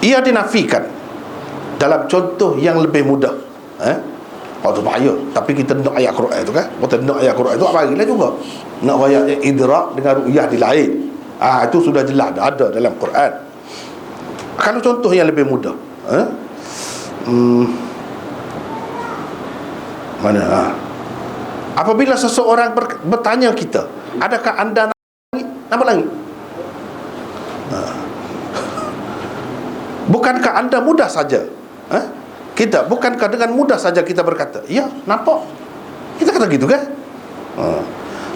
Ia dinafikan dalam contoh yang lebih mudah. Waktu bahaya. Tapi kita nak ayat Quran itu kan, kita nak ayat Quran itu apa lagi lah juga. Nak ayat idrak dengan ru'yah di lain. Itu sudah jelas ada dalam Quran. Kalau contoh yang lebih mudah, mana? Apabila seseorang bertanya kita, adakah anda nampak langit? Bukankah anda mudah saja? Bukankah dengan mudah saja kita berkata, ya, nampak? Kita kata gitu kan?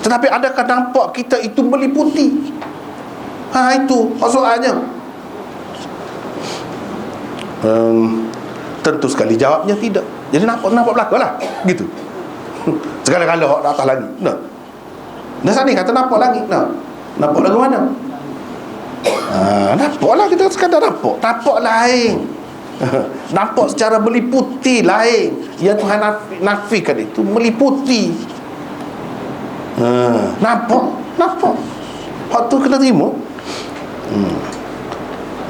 Tetapi adakah nampak kita itu meliputi? Itu soalnya. Tentu sekali jawabnya tidak. Jadi nampak belakang lah, gitu. Segala-gala hak atas langit. Dasar ni kata nampak langit. Nampak lagu mana? Nampaklah, kita sekadar nampak. Nampak lain. Nampak secara meliputi lain. Yang Tuhan nafikan itu meliputi. Nampak. Hak tu kena terima.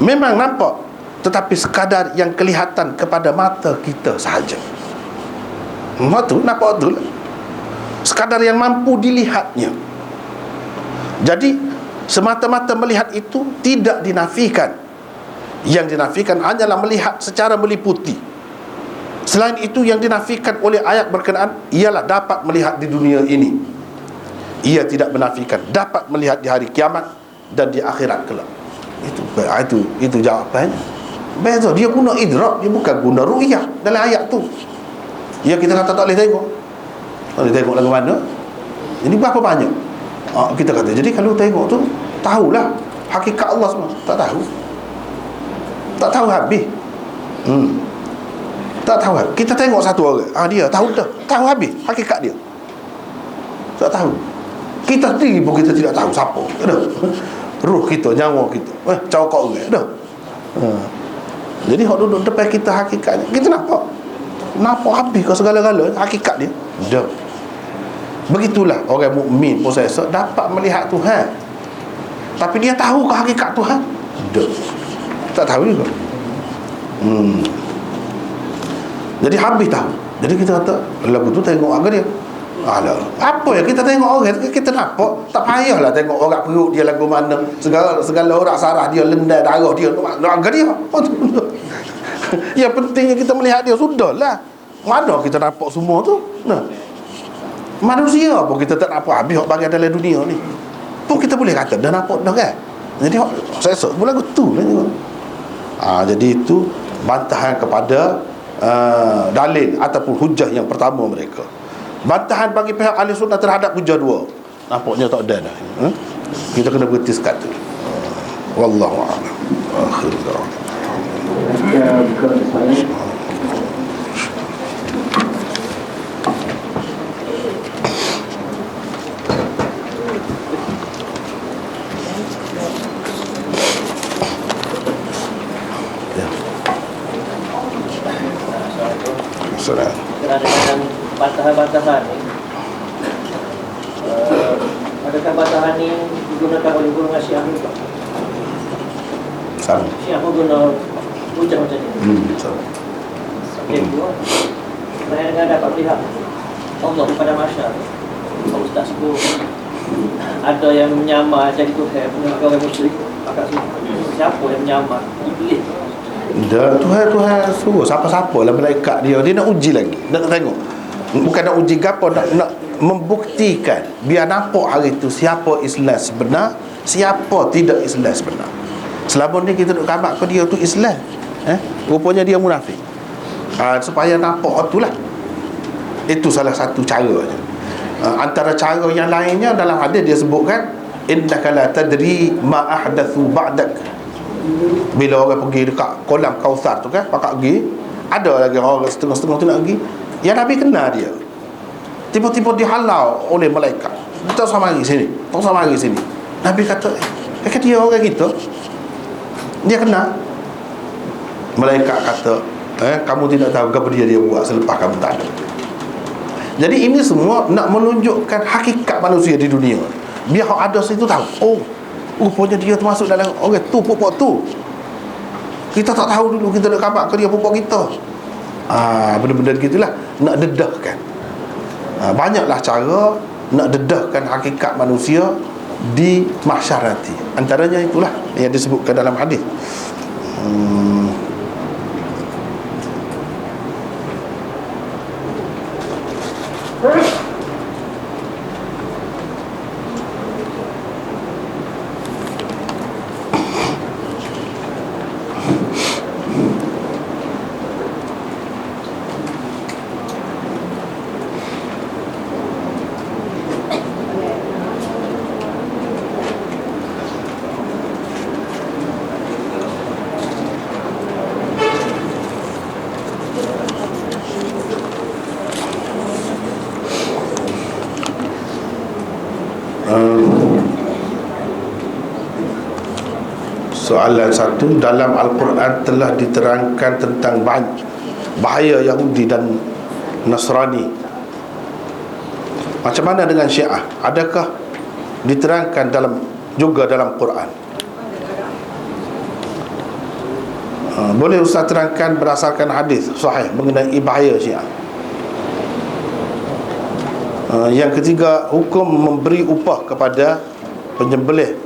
Memang nampak, tetapi sekadar yang kelihatan kepada mata kita sahaja. Itu nampak tu lah, sekadar yang mampu dilihatnya. Jadi semata-mata melihat itu tidak dinafikan. Yang dinafikan hanyalah melihat secara meliputi. Selain itu, yang dinafikan oleh ayat berkenaan ialah dapat melihat di dunia ini. Ia tidak menafikan dapat melihat di hari kiamat dan di akhirat kelak. Itu jawapannya. Beza, dia guna idrak, dia bukan guna ru'yah dalam ayat tu. Ya, kita kata tak boleh tengok. Tak boleh tengok lagu mana. Jadi berapa banyak kita kata, jadi kalau tengok tu tahulah hakikat Allah semua. Tak tahu. Tak tahu habis. Tak tahu habis. Kita tengok satu orang, dia tahu dah, tahu habis hakikat dia. Tak tahu. Kita sendiri pun kita tidak tahu siapa. Dah. Ruh kita, nyawa kita. Cakap orang dah. Jadi hak duduk depan kita hakikatnya, kita nampak habis ke segala-gala hakikat dia. Dah. Begitulah orang mukmin possessor dapat melihat Tuhan. Tapi dia tahu ke hakikat Tuhan? Dah. Tak tahu juga. Jadi habis tahu. Jadi kita kata lagu tu tengok agak dia. Alah, apa ya kita tengok orang, kita nampak, tak payahlah tengok orang perut dia lagu mana, segala orang sarah dia, lendai darah dia, agak dia. Yang pentingnya kita melihat dia, sudahlah. Mana kita nampak semua tu? Nah. Manusia pun kita tak nampak habis hak bagian dalam dunia ni. Pun kita boleh kata dah nampak dah kan. Jadi saya sebut lagu tu lah. Jadi itu bantahan kepada dalil ataupun hujah yang pertama mereka. Bantahan bagi pihak ahli sunnah terhadap hujah dua, nampaknya tak ada dah. Kita kena berhenti sekat tu. Wallahu a'lam. Akhirul Kadang-kadang bantahan-bantahan ni, adakah bantahan ni digunakan oleh golongan Syiah juga? Sama. Syiah pun guna hujah macam ni. Sama. Okey, dua. Kadang-kadang dapat lihat Allah pada masyarakat. Kalau Ustaz sebut ada yang menyamar jadi Tuhan, punya orang musyrik, akak siapa yang menyamar? Iblis. Tuhan suruh siapa-siapa lah malaikat dia nak uji lagi, nak tengok, bukan nak uji gapo, nak membuktikan biar nampak hari tu siapa Islam sebenar, siapa tidak Islam sebenar. Selama ni kita duk kabak ke dia tu Islam, rupanya dia munafik. Supaya nampak tu lah. Itu salah satu cara je. Antara cara yang lainnya dalam hadis dia sebutkan innaka la tadri ma ahdathu ba'dak. Bila orang pergi dekat kolam Kautsar tu kan, pakak pergi, ada lagi orang setengah-setengah tu nak pergi, yang Nabi kenal dia, tiba-tiba dihalau oleh malaikat, tak usah mari sini, tak usah mari sini. Nabi kata, dia orang kita, dia kenal. Malaikat kata, kamu tidak tahu apa dia buat selepas kamu tak ada. Jadi ini semua nak menunjukkan hakikat manusia di dunia, biar orang ada situ tahu, rupanya dia termasuk dalam orang tu, pupuk tu. Kita tak tahu dulu, kita nak kabak ke dia pupuk kita. Benda-benda gitulah nak dedahkan. Banyaklah cara nak dedahkan hakikat manusia di mahsyar nanti. Antaranya itulah yang disebutkan dalam hadis. Soalan satu, dalam Al-Quran telah diterangkan tentang bahaya Yahudi dan Nasrani. Macam mana dengan Syiah? Adakah diterangkan juga dalam Quran? Boleh Ustaz terangkan berdasarkan hadis sahih mengenai bahaya Syiah? Yang ketiga, hukum memberi upah kepada penyembelih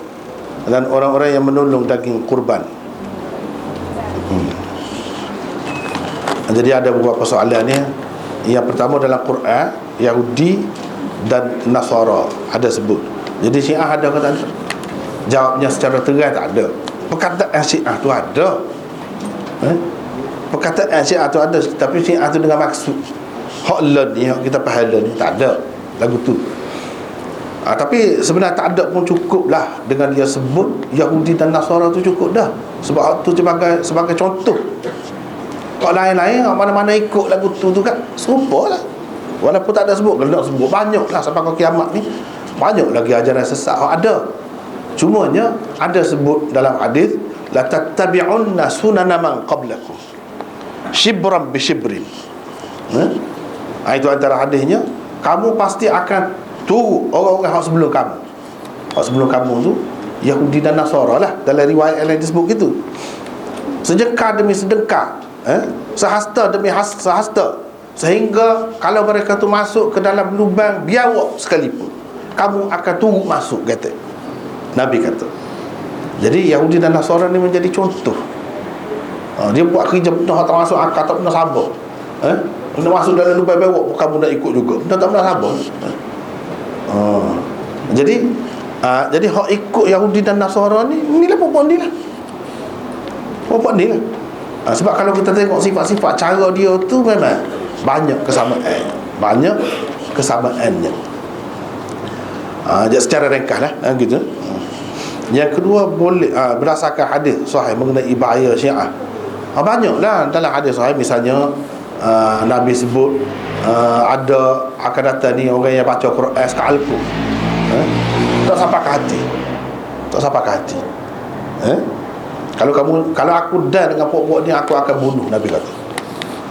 dan orang-orang yang menolong daging kurban. Jadi ada beberapa soalan ni. Yang pertama dalam Quran, Yahudi dan Nasara ada sebut. Jadi Syiah ada ke tak ada? Jawabnya secara terang tak ada. Perkataan Syiah tu ada. Perkataan Syiah tu ada, tapi Syiah tu dengan maksud hak learn ni, hak kita faham learn ni, tak ada lagu tu. Tapi sebenarnya tak ada pun cukup lah. Dengan dia sebut Yahudi dan Nasara tu cukup dah. Sebab tu sebagai contoh. Kalau lain-lain mana-mana ikut lagu tu kan serupa lah. Walaupun tak ada sebut, kalau nak sebut banyak lah sampai ke kiamat ni, banyak lagi ajaran sesat ada. Cumanya ada sebut dalam hadis, la tattabi'unna sunana man qablakum shibran bi shibrin. Itu antara hadisnya, kamu pasti akan turut orang-orang yang sebelum kamu. Hak sebelum kamu tu Yahudi dan Nasara lah. Dalam riwayat yang lain disebut gitu. Sedekah demi sedekah, sehasta demi sehasta, sehingga kalau mereka tu masuk ke dalam lubang biawak sekalipun, kamu akan turut masuk, kata Nabi kata. Jadi Yahudi dan Nasara ni menjadi contoh. Dia buat kerja benar tak masuk akal, tak pernah sabar. Nak masuk dalam lubang biawak, kamu nak ikut juga, tak pernah sabar. Jadi hak ikut Yahudi dan Nasara ni, inilah perempuan ni lah. Perempuan ni lah. Sebab kalau kita tengok sifat-sifat cara dia tu, memang banyak kesamaan. Banyak kesamaannya. Jadi secara ringkas lah, gitu. Yang kedua, boleh berdasarkan hadis sahih mengenai bahaya Syiah. Banyaklah dalam hadis sahih. Misalnya Nabi sebut ada akan datang ni orang yang baca Quran sekalipun tak sampai ke hati, tak sampai ke hati. Kalau aku dah dengan pokok ni, aku akan bunuh, Nabi kata.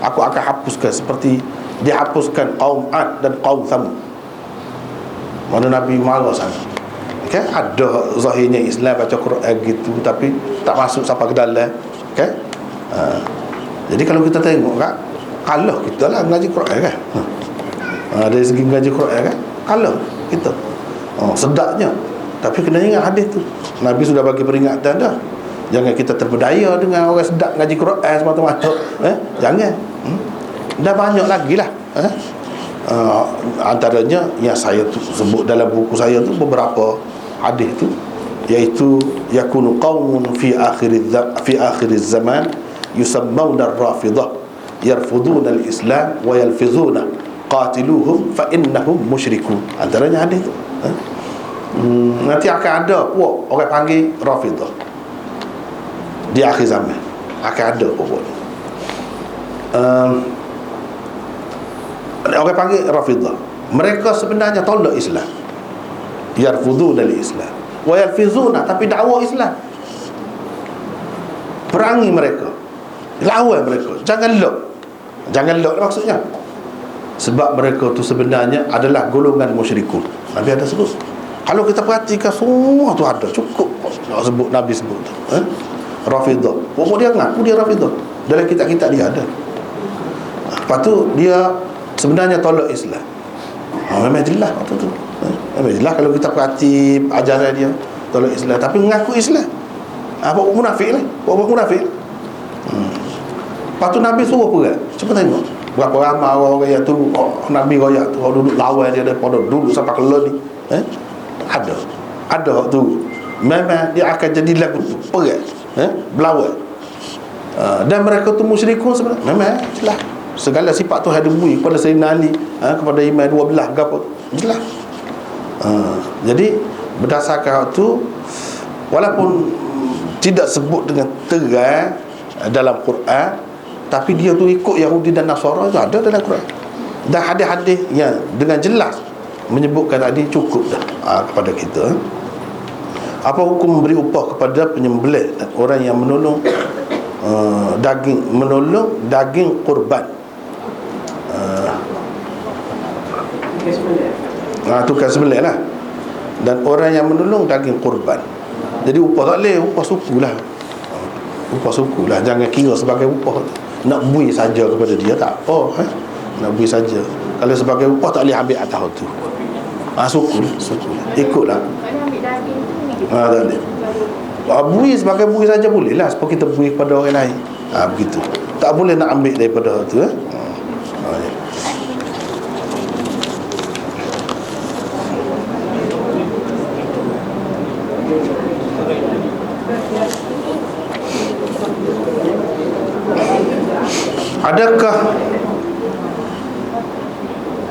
Aku akan hapuskan seperti dihapuskan kaum Ad dan kaum Thamud. Mana Nabi marah sangat. Okay? Ada zahirnya Islam baca Quran gitu, tapi tak masuk sampai ke dalam. Okay? Jadi kalau kita tengok kan, kalah kita lah mengaji Quran kan. Dari segi mengaji Quran kan, kalah kita. Sedapnya. Tapi kena ingat hadis tu, Nabi sudah bagi peringatan dah. Jangan kita terpedaya dengan orang sedap mengaji Quran semata-mata. Jangan. Dah banyak lagi lah. Antaranya yang saya tu sebut dalam buku saya tu, beberapa hadis tu, iaitu yakunu qaumun fi akhiriz zaman yusammawna ar-rafidah yarfuduna al-islam wa yalfizuna qatiluhum fa innahum musyrikun. Antaranya hadis tu. Nanti akan ada puak orang panggil Rafidah di akhir zaman. Akan ada puak orang panggil Rafidah. Mereka sebenarnya tolak Islam, yarfuduna al-islam wa yalfizuna, tapi dakwa Islam. Perangi mereka, lawan mereka, jangan lock maksudnya. Sebab mereka tu sebenarnya adalah golongan musyrikun. Nabi ada sebut. Kalau kita perhatikan, semua tu ada, cukup sebut, Nabi sebut tu. Rafidah. Pokok dia ngaku dia Rafidah. Dalam kitab-kitab dia ada. Lepas tu dia sebenarnya tolak Islam. Memang jelas waktu tu. Memang jelas kalau kita perhati ajaran dia, tolak Islam, tapi mengaku Islam. Apa munafik lah. Apa munafik. Lepas tu Nabi suruh perang. Cuba tengok berapa ramai orang yang tu Nabi royak tu, orang duduk lawan dia daripada dulu sampai ke ni. Ada tu. Memang dia akan jadi lagu tu, perang, berlawan. Dan mereka tu musyrikun sebenarnya. Memang jelas. Segala sifat tu ada bui kepada Sayyidina Ali, kepada Imam 12 ke apa, jelas. Jadi berdasarkan tu, walaupun tidak sebut dengan terang dalam Quran, tapi dia tu ikut Yahudi dan Nasara tu ada dalam Quran. Dan hadis-hadis yang dengan jelas menyebutkan tadi cukup dah kepada kita. Apa hukum memberi upah kepada penyembelih dan orang yang menolong daging kurban? Tukar sembelih lah. Dan orang yang menolong daging kurban. Jadi upah tak boleh, upah suku lah. Upah suku lah. Jangan kira sebagai upah nak bui saja kepada dia, tak apa. Nak bui saja. Kalau sebagai upah tak boleh ambil atas tu. Suku ikutlah. Tak boleh. Bui sebagai bui saja boleh lah, sebab kita bui kepada orang lain. Begitu. Tak boleh nak ambil daripada tu. Adakah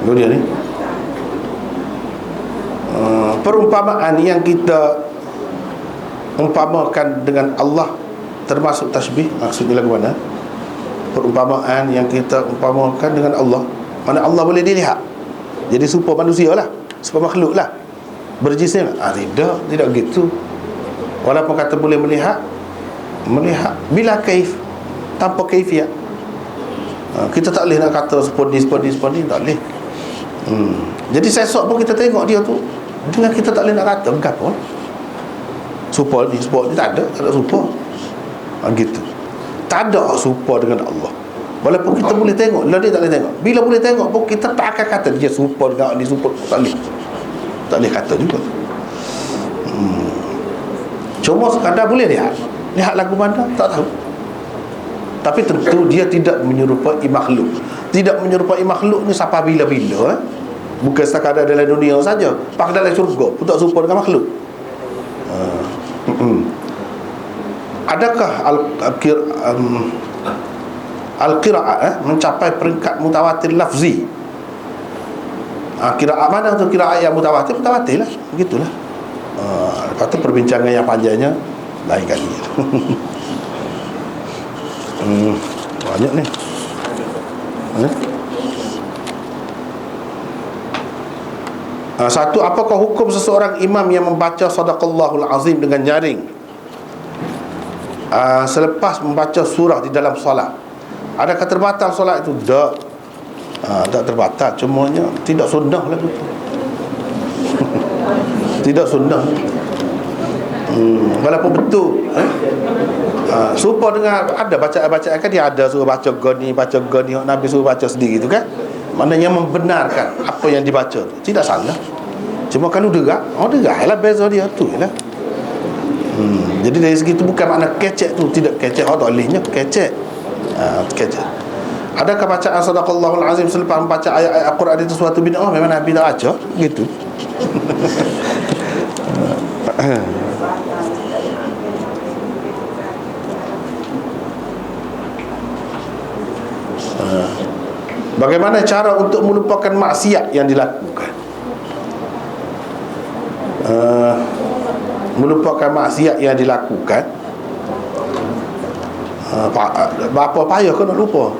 dia ni perumpamaan yang kita umpamakan dengan Allah termasuk tasbih? Maksudnya lagu mana? Perumpamaan yang kita umpamakan dengan Allah, mana Allah boleh dilihat, jadi serupa manusia lah, serupa makhluk lah, berjisim lah. Tidak begitu. Walaupun kata boleh melihat bila kaif, tanpa kaifiat. Kita tak boleh nak kata seperti tak boleh. Jadi sesok pun kita tengok dia tu, dengan kita tak boleh nak kata apa serupa ni tak ada serupa. Gitu. Tak ada serupa dengan Allah. Walaupun kita boleh tengok, dia tak boleh tengok. Bila boleh tengok pun kita tak akan kata dia serupa dengan ni, serupa. Tak boleh kata juga. Cuma sekadar boleh lihat lagu mana tak tahu. Tapi tentu dia tidak menyerupai makhluk. Tidak menyerupai makhluk ni sampai bila-bila. Bukan sekadar dalam dunia saja, pak dalam syurga pun tak serupa dengan makhluk. Adakah al-qira'ah mencapai peringkat mutawatir lafzi? Qira'ah mana tu? Qira'ah yang mutawatir lah. Begitulah. Lepas tu perbincangan yang panjangnya lain kali. Banyak ni. Satu, apakah hukum seseorang imam yang membaca sadaqallahul azim dengan nyaring selepas membaca surah di dalam solat? Adakah terbatal solat itu? Tak terbatal, cumanya tidak sunnah lah itu. Tidak sunnah. Walaupun betul serupa dengan ada bacaan-bacaan kan, dia ada suruh baca goni, Nabi suruh baca sendiri tu kan, maknanya membenarkan apa yang dibaca tu, tidak salah. Cuma kalau derah lah beza dia tu lah. Jadi dari segi tu bukan makna kecek tu, tidak kecek, tak bolehnya kecek. Kecek. Adakah bacaan sadaqallahul azim selepas membaca ayat-ayat Al-Quran itu suatu bid'ah? Memang Nabi tak baca gitu. Bagaimana cara untuk melupakan maksiat yang dilakukan? Melupakan maksiat yang dilakukan, apa payah kau nak lupa?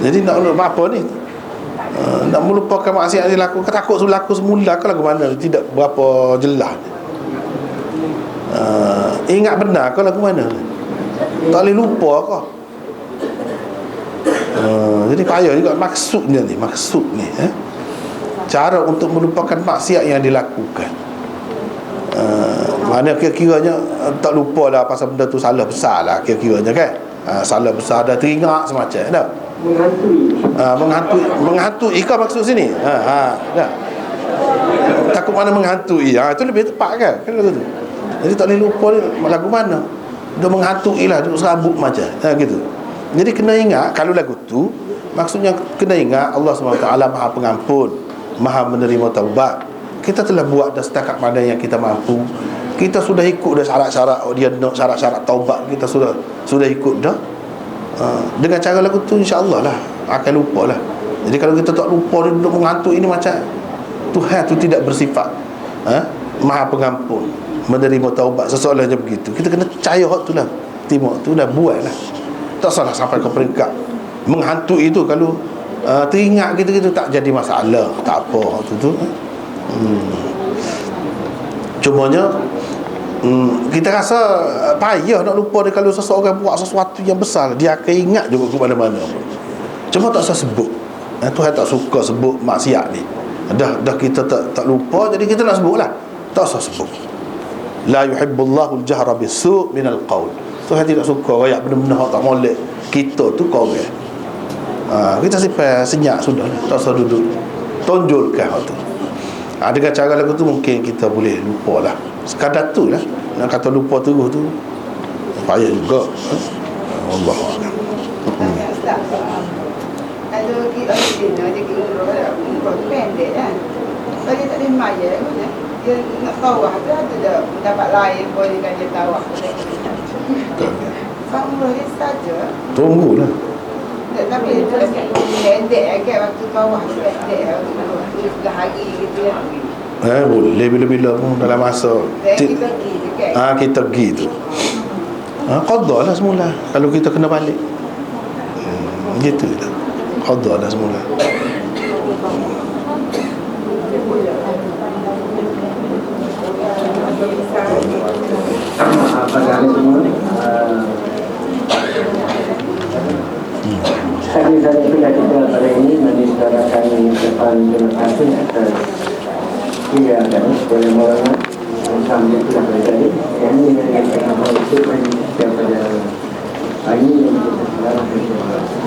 Jadi nak lupa apa ni? Nak melupakan maksiat yang dilakukan, takut berlaku semula ke lagu mana? Tidak berapa jelas. Ingat benar ke lagu mana? Tak boleh lupa ke? Jadi payah juga maksudnya ni. Cara untuk melupakan maksiat yang dilakukan. Mana kira-kiranya tak lupa lah pasal benda tu salah besar lah kira-kiranya kan. Salah besar dah teringat semacam dah. Menghantui kau maksud sini. Dah. Takut mana menghantui. Itu lebih tepat kan lagu tu. Jadi tak boleh lupa lagu mana. Dia menghantui lah, dia serabut macam gitu. Jadi kena ingat, kalau lagu tu maksudnya kena ingat Allah SWT Maha Pengampun, Maha menerima taubat. Kita telah buat dah setakat mana yang kita mampu. Kita sudah ikut dah syarat-syarat dia nak syarat-syarat taubat, kita sudah ikut dah. Dengan cara lagu tu insya-Allah lah akan lupa lah. Jadi kalau kita tak lupa dia duduk menghantui ini macam Tuhan tu tidak bersifat Maha Pengampun, menerima taubat, sesoalnya begitu. Kita kena percaya hak tu lah. Timur tu dah buat lah. Tak salah sampai ke peringkat menghantui itu. Kalau teringat gitu-gitu tak jadi masalah, tak apa hak tu. Cumanya kita rasa payah nak lupa dia. Kalau seseorang buat sesuatu yang besar, dia akan ingat juga ke mana-mana. Cuma tak usah sebut. Tuhan tak suka sebut maksiat ni. Dah kita tak lupa, jadi kita nak sebut lah. Tak usah sebut. La yuhibbullahu al-jahra bis-su' minal qaul. Tuhan tidak suka rakyat benda-benda tak molek. Kita tu korang. Kita simpan senyap sudah. Tak usah duduk tonjolkan hal tu. Dengan cara lagu tu mungkin kita boleh lupa lah. Sekadar tu lah. Nak kata lupa terus tu payah juga. Allah Allah. Ada kita pendek kan. Saya tak ada maya kan. Dia nak tawah tu ada pendapat lain boleh kan dia tawah. Bangun dia saja. Tunggulah. Tapi itu pendek agak waktu bawah pendek waktu sebelah hari gitu ya. Boleh bila-bila pun dalam masa Dan kita pergi dekat. kita pergi tu. Qadha lah semula kalau kita kena balik. Gitu lah. Qadha lah semula. Pada hari semua Saya sudah kita pada ini menistarakan ucapan terima kasih atas tiga dan oleh Maulana sambil sudah terjadi yang ini yang kita mahu itu pada hari ini yang kita sedang